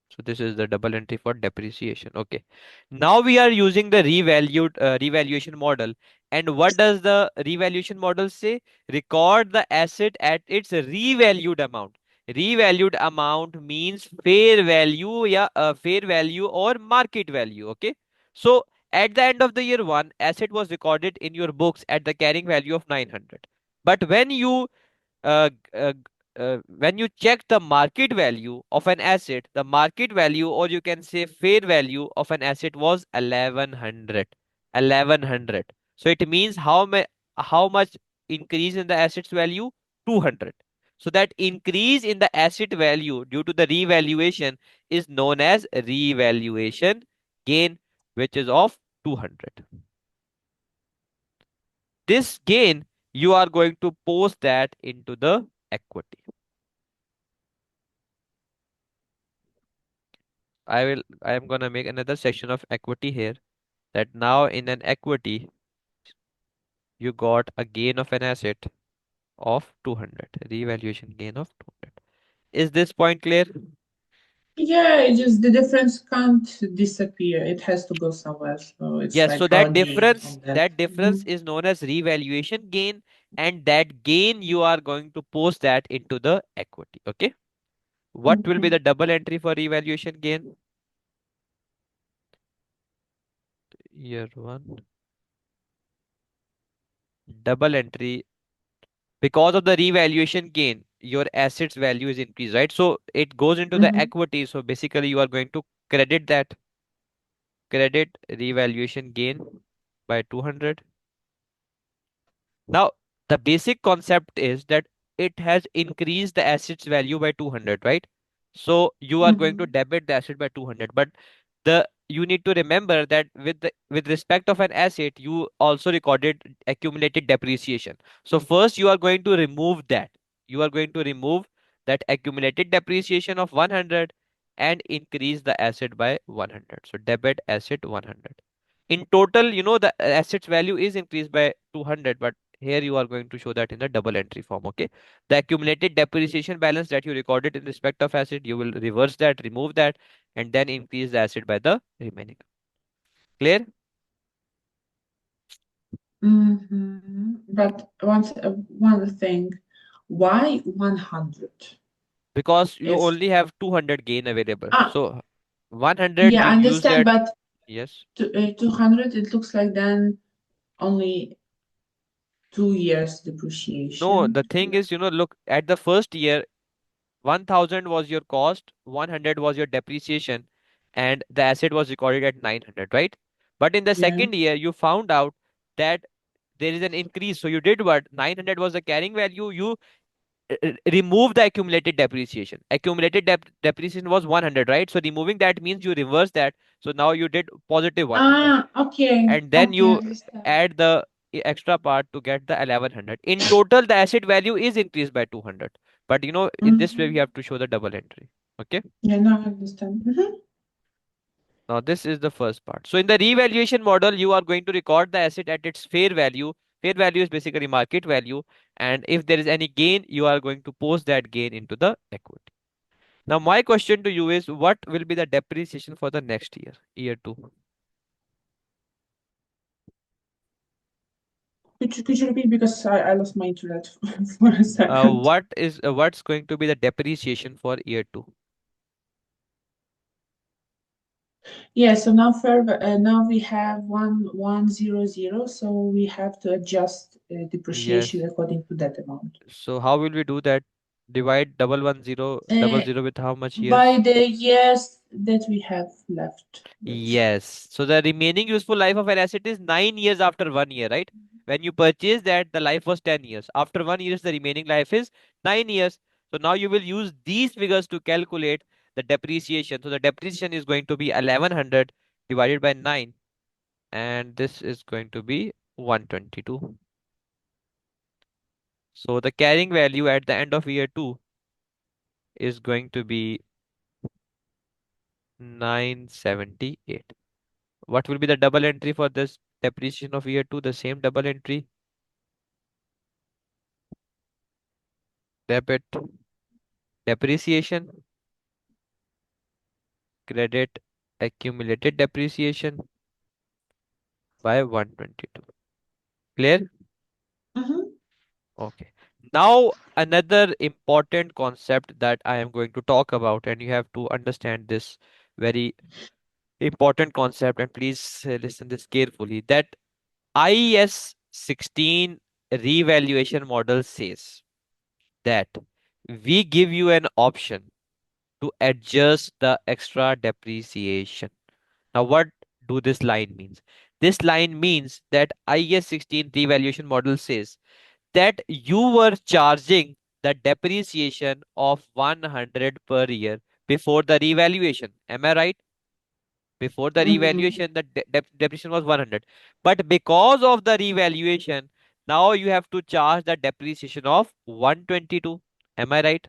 So this is the double entry for depreciation. Okay. Now we are using the revaluation model. And what does the revaluation model say? Record the asset at its revalued amount. Revalued amount means fair value, yeah, fair value or market value. Okay. So at the end of the year one, asset was recorded in your books at the carrying value of 900. But uh, uh, when you check the market value of an asset, the market value, or you can say fair value of an asset was 1100. 1100. So it means how much increase in the asset's value? 200. So that increase in the asset value due to the revaluation is known as revaluation gain, which is of 200. This gain, you are going to post that into the equity. I am gonna make another section of equity here, that now in an equity you got a gain of an asset of 200, revaluation gain of 200. Is this point clear? Yeah, it just the difference can't disappear. It has to go somewhere. So it's Yes, so like a gain from that. that difference is known as revaluation gain, and that gain you are going to post that into the equity. Okay. What will be Okay. the double entry for revaluation gain? Year one. Double entry, because of the revaluation gain your assets value is increased, right? So it goes into the Mm-hmm. equity, so basically you are going to credit that, credit revaluation gain by 200. Now the basic concept is that it has increased the assets value by 200, right? So you are going to Mm-hmm. debit the asset by 200, but the you need to remember that with respect of an asset you also recorded accumulated depreciation. So first you are going to remove that, you are going to remove that accumulated depreciation of 100 and increase the asset by 100. So debit asset 100. In total, the assets value is increased by 200, but here you are going to show that in the double entry form. Okay. The accumulated depreciation balance that you recorded in respect of asset, you will reverse that, remove that, and then increase the asset by the remaining. Clear? But one thing, why 100? Because you It's only have 200 gain available. ah So 100 Yeah, you I use understand, that. but Yes. 200, it looks like then only 2 years No, depreciation. the thing is, look at the first year, 1000 was your cost, 100 was your depreciation, and the asset was recorded at 900, right? But in the Yeah. second year, you found out that there is an increase. So you did what? 900 was the carrying value. You remove the accumulated depreciation. Accumulated depreciation was 100, right? So removing that means you reverse that. So now you did positive 100. Ah, okay. And then Okay, you understand. add the extra part to get the 1100. In total, the asset value is increased by 200. But in this way, we Mm-hmm. have to show the double entry. Okay. Yeah, now I understand. Mm-hmm. Now, this is the first part. So, in the revaluation model, you are going to record the asset at its fair value. Fair value is basically market value. And if there is any gain, you are going to post that gain into the equity. Now, my question to you is what will be the depreciation for the next year, year two? Could you repeat because I lost my internet for a second. What's going to be the depreciation for year two? Yeah, so now further, now we have 1100, so we have to adjust Yes. depreciation according to that amount. So how will we do that? Divide double Uh, zero with how much by years? the years that we have left, let's say. Yes. So the remaining useful life of an asset is 9 years after 1 year, right? When you purchase that, the life was 10 years. After 1 year, the remaining life is 9 years. So now you will use these figures to calculate the depreciation. So the depreciation is going to be 1100 divided by 9, and this is going to be 122. So the carrying value at the end of year two is going to be 978. What will be the double entry for this depreciation of year two? The same double entry, debit depreciation, credit accumulated depreciation by 122. Clear? Mm-hmm. Okay. Now, another important concept that I am going to talk about, and you have to understand this very important concept, and please listen this carefully. That IAS 16 revaluation model says that we give you an option to adjust the extra depreciation. Now, what do this line means? This line means that IAS 16 revaluation model says that you were charging the depreciation of 100 per year before the revaluation. Am I right? Before the Mm-hmm. revaluation, the depreciation was 100. But because of the revaluation, now you have to charge the depreciation of 122. Am I right?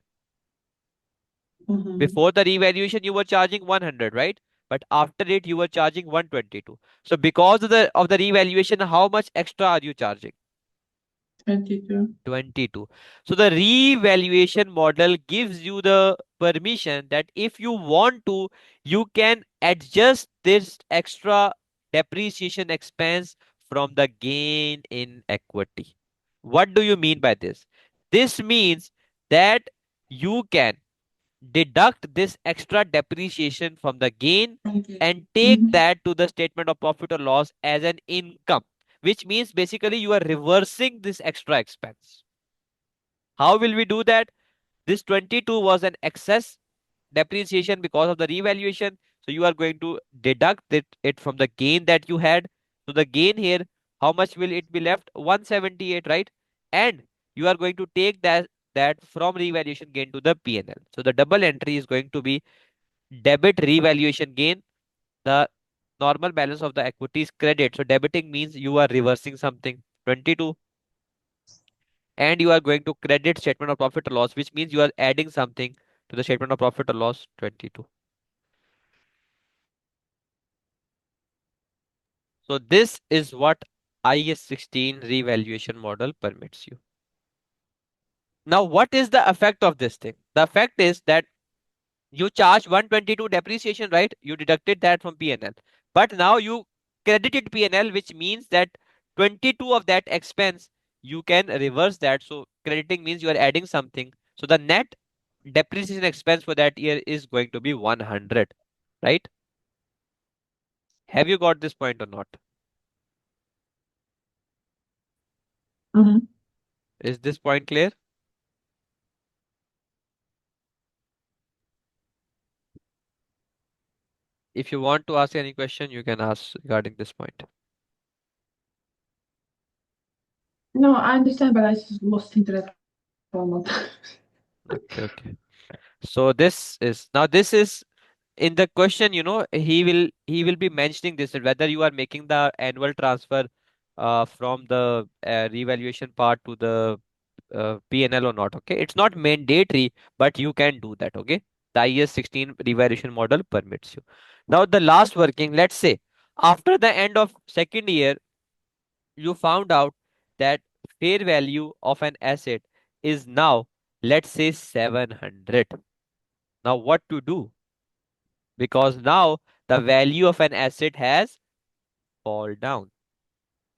Mm-hmm. Before the revaluation, you were charging 100, right? But after it, you were charging 122. So because of the revaluation, how much extra are you charging? 22. 22. So the revaluation model gives you the permission that if you want to, you can adjust this extra depreciation expense from the gain in equity. What do you mean by this? This means that you can deduct this extra depreciation from the gain Okay. and take Mm-hmm. that to the statement of profit or loss as an income, which means basically you are reversing this extra expense. How will we do that? This 22 was an excess depreciation because of the revaluation. So you are going to deduct it from the gain that you had. So the gain here, how much will it be left? 178, right? And you are going to take that from revaluation gain to the P&L. So the double entry is going to be debit revaluation gain. The normal balance of the equity is credit. So debiting means you are reversing something. 22, and you are going to credit statement of profit or loss, which means you are adding something to the statement of profit or loss. 22. So this is what IAS 16 revaluation model permits you. Now, what is the effect of this thing? The effect is that you charge 122 depreciation, right? You deducted that from P&L. But now you credited P&L, which means that 22 of that expense, you can reverse that. So crediting means you are adding something. So the net depreciation expense for that year is going to be 100, right? Have you got this point or not? Mhm. Is this point clear? If you want to ask any question, you can ask regarding this point. No, I understand, but I just lost interest for a moment. Okay, okay. So this is in the question, he will be mentioning this, that whether you are making the annual transfer from the revaluation part to the P&L or not. Okay, it's not mandatory, but you can do that. Okay, the IAS 16 revaluation model permits you. Now the last working, let's say after the end of second year, you found out that fair value of an asset is now, let's say, 700. Now what to do? Because now the value of an asset has fall down.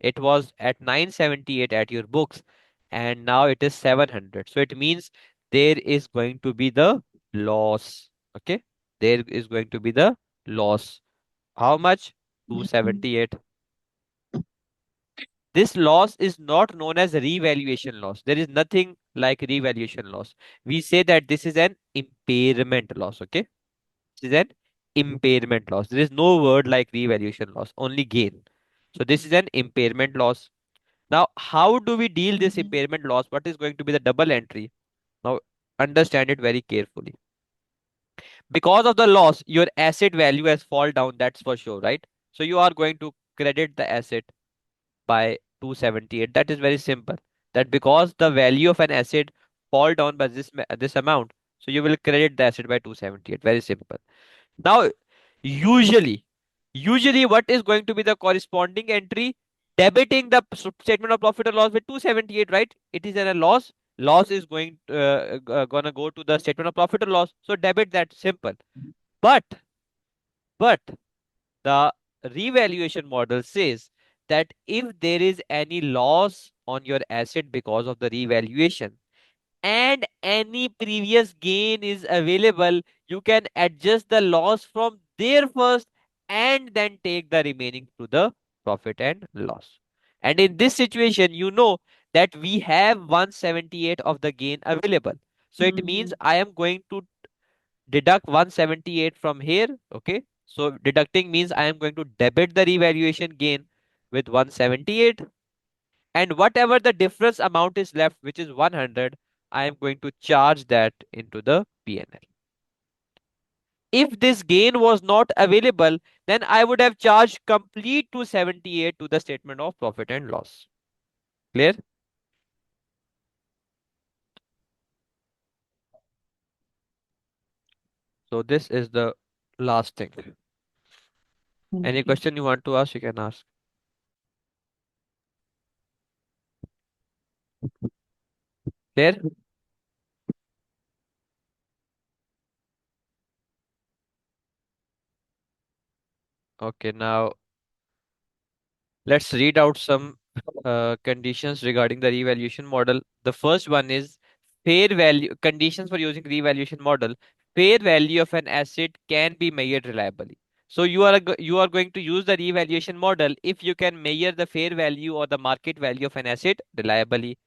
It was at 978 at your books, and now it is 700. So it means there is going to be the loss. Okay, there is going to be the loss. How much? 278. This loss is not known as revaluation loss. There is nothing like revaluation loss. We say that this is an impairment loss. Okay, this is an impairment loss. There is no word like revaluation loss, only gain. So this is an impairment loss. Now, how do we deal this Mhm. impairment loss? What is going to be the double entry? Now, understand it very carefully. Because of the loss, your asset value has fall down. That's for sure, right? So you are going to credit the asset by 278. That is very simple. That because the value of an asset fall down by this amount, so you will credit the asset by 278. Very simple. Now, usually, usually what is going to be the corresponding entry? Debiting the statement of profit or loss with 278, right? It is a loss. Loss is gonna go to the statement of profit or loss. So debit that, simple. But but the revaluation model says that if there is any loss on your asset because of the revaluation, and any previous gain is available, you can adjust the loss from there first and then take the remaining to the profit and loss. And in this situation, you know that we have 178 of the gain available. So it means Mhm. I am going to deduct 178 from here. Okay. So deducting means I am going to debit the revaluation gain with 178, and whatever the difference amount is left, which is 100, I am going to charge that into the P&L. If this gain was not available, then I would have charged complete 278 to the statement of profit and loss. Clear? So this is the last thing. Any Okay. question you want to ask, you can ask. Clear? Okay, now let's read out some conditions regarding the revaluation model. The first one is fair value conditions for using revaluation model. Fair value of an asset can be measured reliably. So you are going to use the revaluation model if you can measure the fair value or the market value of an asset reliably.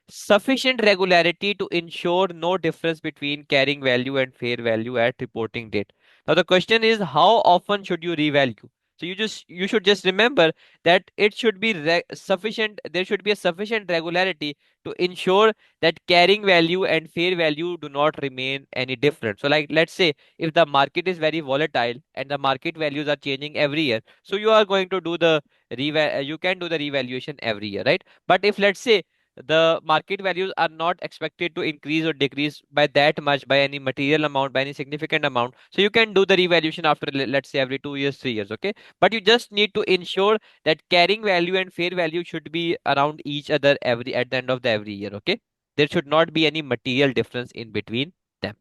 Sufficient regularity to ensure no difference between carrying value and fair value at reporting date. Now the question is, how often should you revalue? So you should just remember that it should be sufficient. There should be a sufficient regularity to ensure that carrying value and fair value do not remain any different. So like let's say if the market is very volatile and the market values are changing every year, so you are going to do the you can do the revaluation every year, right? But if let's say the market values are not expected to increase or decrease by that much, by any material amount, by any significant amount, so you can do the revaluation after let's say every 2 years, 3 years. Okay, but you just need to ensure that carrying value and fair value should be around each other every at the end of the every year. Okay, there should not be any material difference in between them.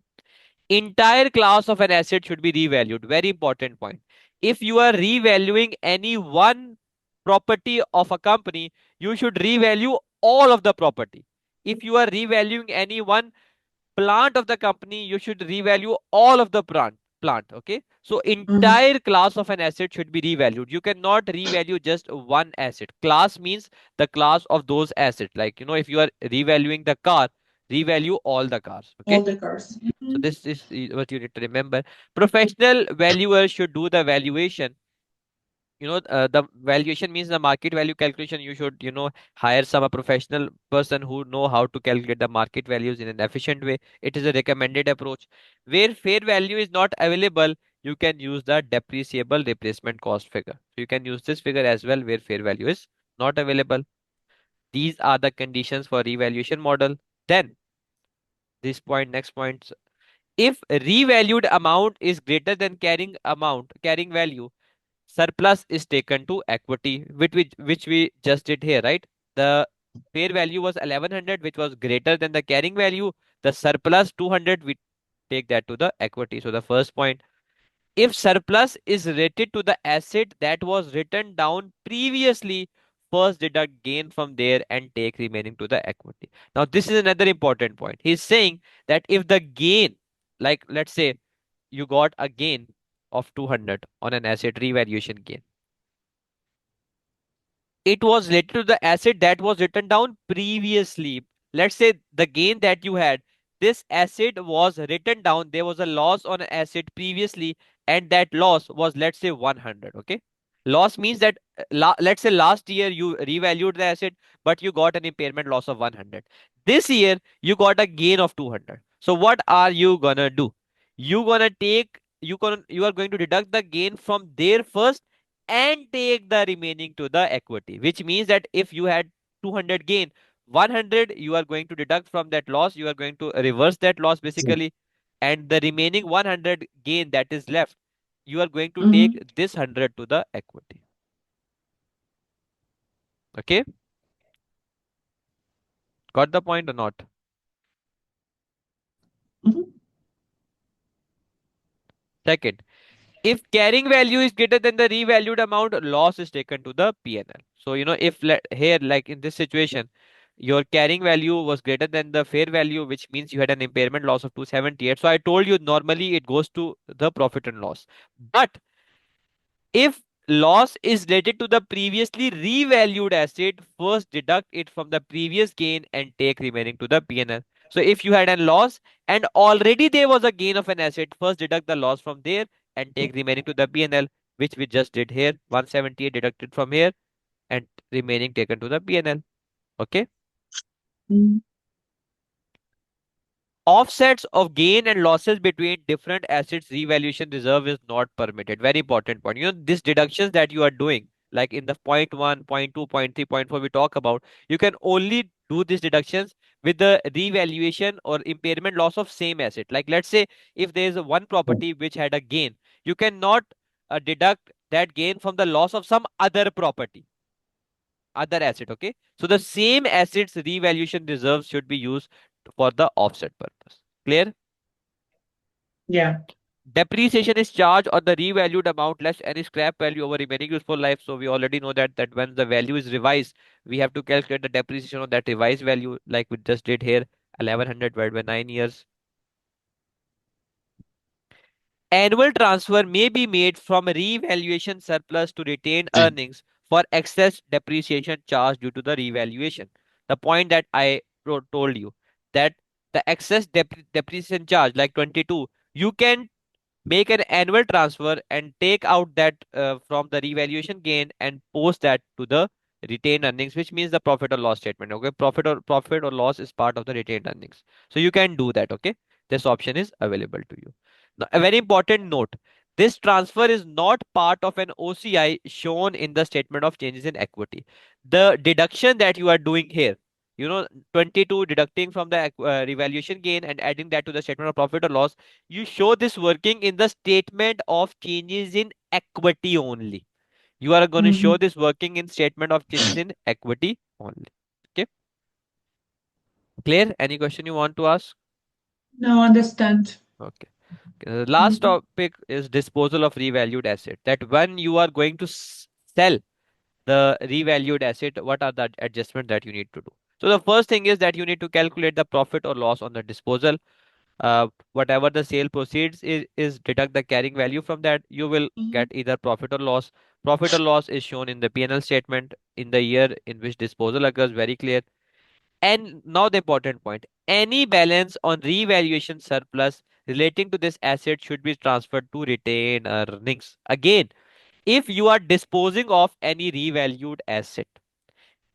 Entire class of an asset should be revalued. Very important point. If you are revaluing any one property of a company, you should revalue all of the property. If you are revaluing any one plant of the company, you should revalue all of the plant. Okay, so Mm-hmm. entire class of an asset should be revalued. You cannot revalue just one asset. Class means the class of those assets. Like, if you are revaluing the car, revalue all the cars. All Okay, the cars. so Mm-hmm. this is what you need to remember. Professional valuers should do the valuation. The valuation means the market value calculation. You should, hire some a professional person who know how to calculate the market values in an efficient way. It is a recommended approach. Where fair value is not available, you can use the depreciable replacement cost figure. So you can use this figure as well where fair value is not available. These are the conditions for revaluation model. Then this point, next point, if revalued amount is greater than carrying value, surplus is taken to equity, which we just did here, right? The fair value was 1100, which was greater than the carrying value. The surplus 200, we take that to the equity. So the first point, if surplus is rated to the asset that was written down previously, first deduct gain from there and take remaining to the equity. Now this is another important point. He's saying that if the gain, like let's say you got a gain of 200 on an asset revaluation gain, it was related to the asset that was written down previously. Let's say the gain that you had, this asset was written down, there was a loss on an asset previously, and that loss was, let's say, 100. Okay. Loss means that, let's say last year you revalued the asset, but you got an impairment loss of 100. This year you got a gain of 200. So what are you gonna do? You are going to deduct the gain from there first and take the remaining to the equity, which means that if you had 200 gain, 100 you are going to deduct from that loss, you are going to reverse that loss basically, and the remaining 100 gain that is left, you are going to take Mm-hmm. this 100 to the equity. Okay, got the point or not? Mm-hmm. Second, if carrying value is greater than the revalued amount, loss is taken to the P&L. So, if here, like in this situation, your carrying value was greater than the fair value, which means you had an impairment loss of 278. So I told you normally it goes to the profit and loss. But if loss is related to the previously revalued asset, first deduct it from the previous gain and take remaining to the P&L. So if you had a loss and already there was a gain of an asset, first deduct the loss from there and take remaining to the P&L, which we just did here. 178 deducted from here and remaining taken to the P&L. Okay. Mm-hmm. Offsets of gain and losses between different assets revaluation reserve is not permitted. Very important point. These deductions that you are doing, like in the point 1, point 2, point 3, point 4 we talk about, you can only do these deductions with the revaluation or impairment loss of same asset. Like let's say if there is one property which had a gain, you cannot deduct that gain from the loss of some other property, other asset. Okay, so the same assets revaluation reserves should be used for the offset purpose. Clear? Yeah. Depreciation is charged on the revalued amount less any scrap value over remaining useful life. So we already know that when the value is revised, we have to calculate the depreciation of that revised value, like we just did here, 1100 divided by 9 years. Annual transfer may be made from revaluation surplus to retained earnings for excess depreciation charged due to the revaluation. The point that I told you, that the excess depreciation charge, like 22, you can make an annual transfer and take out that from the revaluation gain and post that to the retained earnings, which means the profit or loss statement. Okay, profit or loss is part of the retained earnings, so you can do that. Okay, this option is available to you. Now, a very important note, this transfer is not part of an OCI shown in the statement of changes in equity. The deduction that you are doing here, 22 deducting from the revaluation gain and adding that to the statement of profit or loss, you show this working in the statement of changes in equity only. You are going to Mm-hmm. show this working in statement of changes in equity only. Okay, clear? Any question you want to ask? Now understand. Okay. The last Mm-hmm. topic is disposal of revalued asset. That when you are going to sell the revalued asset, what are the adjustments that you need to do? So the first thing is that you need to calculate the profit or loss on the disposal. Whatever the sale proceeds is deduct the carrying value from that, you will Mhm. get either profit or loss. Profit or loss is shown in the P&L statement in the year in which disposal occurs, very clear. And now the important point, any balance on revaluation surplus relating to this asset should be transferred to retained earnings. Again, if you are disposing of any revalued asset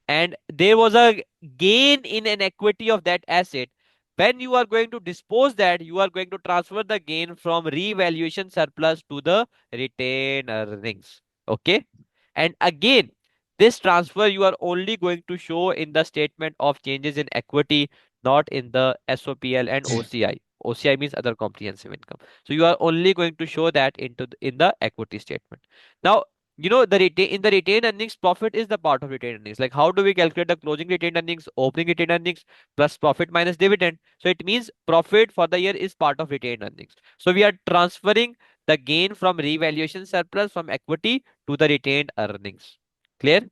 and there was a gain in an equity of that asset, when you are going to dispose that, you are going to transfer the gain from revaluation surplus to the retained earnings. Okay. And again, this transfer you are only going to show in the statement of changes in equity, not in the SOPL and OCI. OCI means other comprehensive income. So you are only going to show that in the equity statement. Now, the retain in the retained earnings, profit is the part of retained earnings. Like, how do we calculate the closing retained earnings, opening retained earnings plus profit minus dividend? So it means profit for the year is part of retained earnings. So we are transferring the gain from revaluation surplus from equity to the retained earnings. Clear?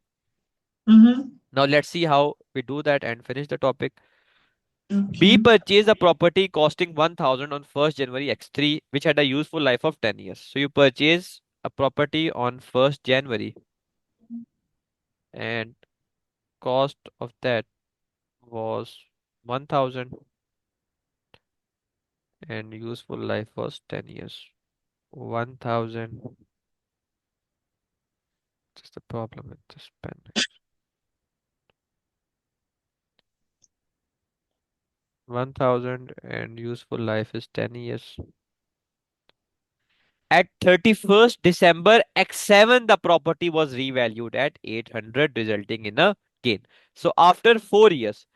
Mhm. Now let's see how we do that and finish the topic. B Okay. purchased a property costing 1000 on 1st January X3, which had a useful life of 10 years. So you purchase a property on 1st January and cost of that was 1000 and useful life was 10 years. 1000, just the problem with this pen. 1000 and useful life is 10 years. At 31st December X7, the property was revalued at 800, resulting in a gain. So after 4 years,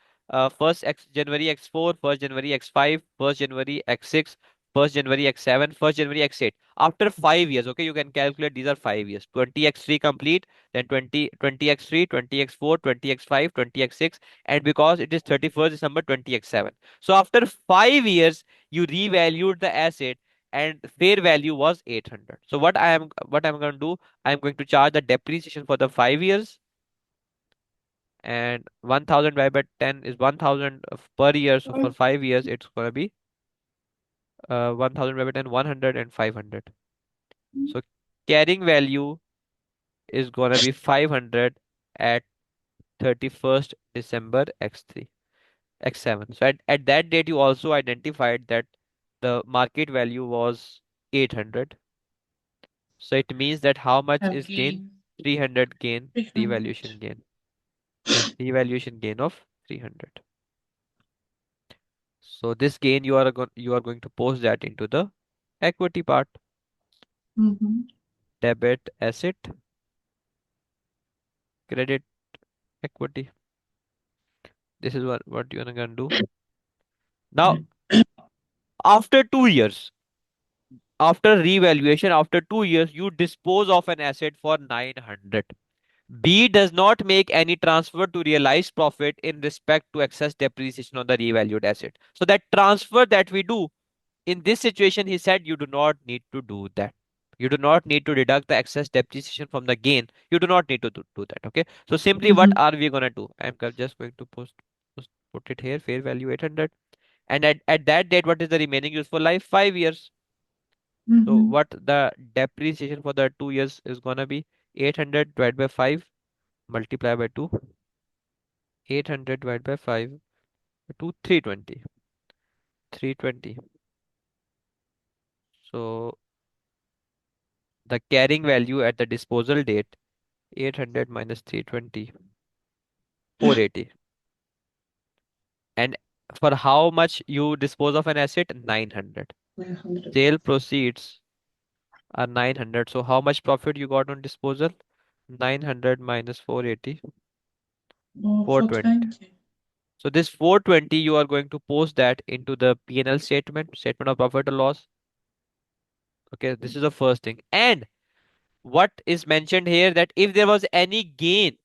first January X4, 1st January X5, 1st January X6, 1st January X7, 1st January X8. After 5 years, okay, you can calculate these are 5 years. 20x3 complete, then 20x3, 20x4, 20x5, 20x6, and because it is 31st December 20x7. So after 5 years, you revalued the asset and fair value was 800. So what I'm going to do, I'm going to charge the depreciation for the 5 years, and 1000 divided by 10 is 1000 per year. So for 5 years it's going to be 1000 divided by 10, 100 and 500. So carrying value is going to be 500 at 31st December X3 X7. So at that date you also identified that the market value was 800. So it means that how much is gain? Again, 300 gain, 300. revaluation gain. Revaluation gain of 300. So this gain you are going to post that into the equity part. Mhm. Debit asset, credit equity. This is what you're gonna do. Now after 2 years, after revaluation, after 2 years, you dispose of an asset for 900. B does not make any transfer to realized profit in respect to excess depreciation on the revalued asset. So that transfer that we do in this situation, he said you do not need to do that. You do not need to deduct the excess depreciation from the gain. You do not need to do that. Okay. So simply what Mhm. are we gonna do? Just going to put it here. Fair value 800. And at that date, what is the remaining useful life? 5 years. So Mhm. what the depreciation for the 2 years is gonna be? 800 divided by 5 multiply by 2. 800 divided by 5 to 320. 320. So the carrying value at the disposal date, 800 minus 320, 480. And for how much you dispose of an asset? 900. 900. Sale proceeds are 900. So how much profit you got on disposal? 900 minus 480, Oh, 420. 420. So this 420 you are going to post that into the P&L statement of profit or loss. Okay, this is the first thing. And what is mentioned here, that if there was any gain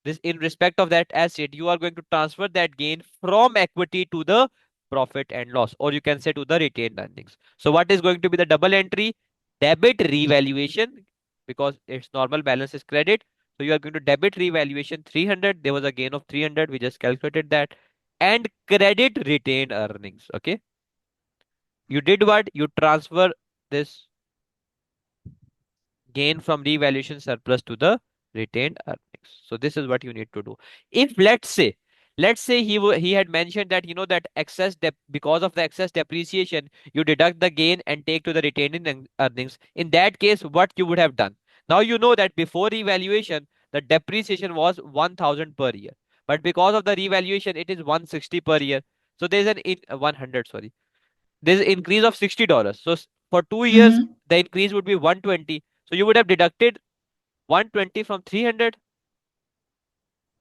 this in respect of that asset, you are going to transfer that gain from equity to the profit and loss, or you can say to the retained earnings. So what is going to be the double entry? Debit revaluation, because its normal balance is credit. So you are going to debit revaluation 300. There was a gain of 300. We just calculated that. And credit retained earnings. Okay. You did what? You transfer this gain from revaluation surplus to the retained earnings. So this is what you need to do. If let's say he had mentioned that that because of the excess depreciation you deduct the gain and take to the retained earnings. In that case, what you would have done? Now you know that before revaluation the depreciation was 1000 per year, but because of the revaluation it is 160 per year. So there's 100, sorry, there's an increase of $60. So for 2 years Mm-hmm. the increase would be 120. So you would have deducted 120 from 300,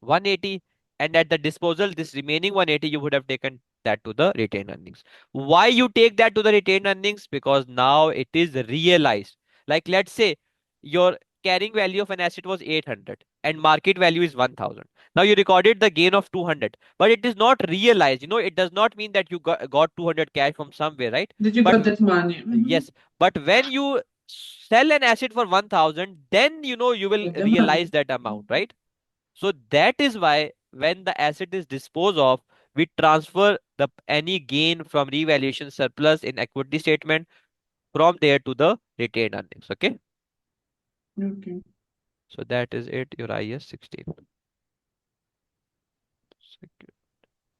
180, and at the disposal this remaining 180 you would have taken that to the retained earnings. Why you take that to the retained earnings? Because now it is realized. Like let's say your carrying value of an asset was 800 and market value is 1000. Now you recorded the gain of 200, but it is not realized. It does not mean that you got 200 cash from somewhere, right? Did you But got that money? Mm-hmm. yes, but when you sell an asset for 1000, then you will Get the realize money. that amount, right? So that is why when the asset is disposed of, we transfer the any gain from revaluation surplus in equity statement from there to the retained earnings. Okay. Okay. So that is it, your IS 16.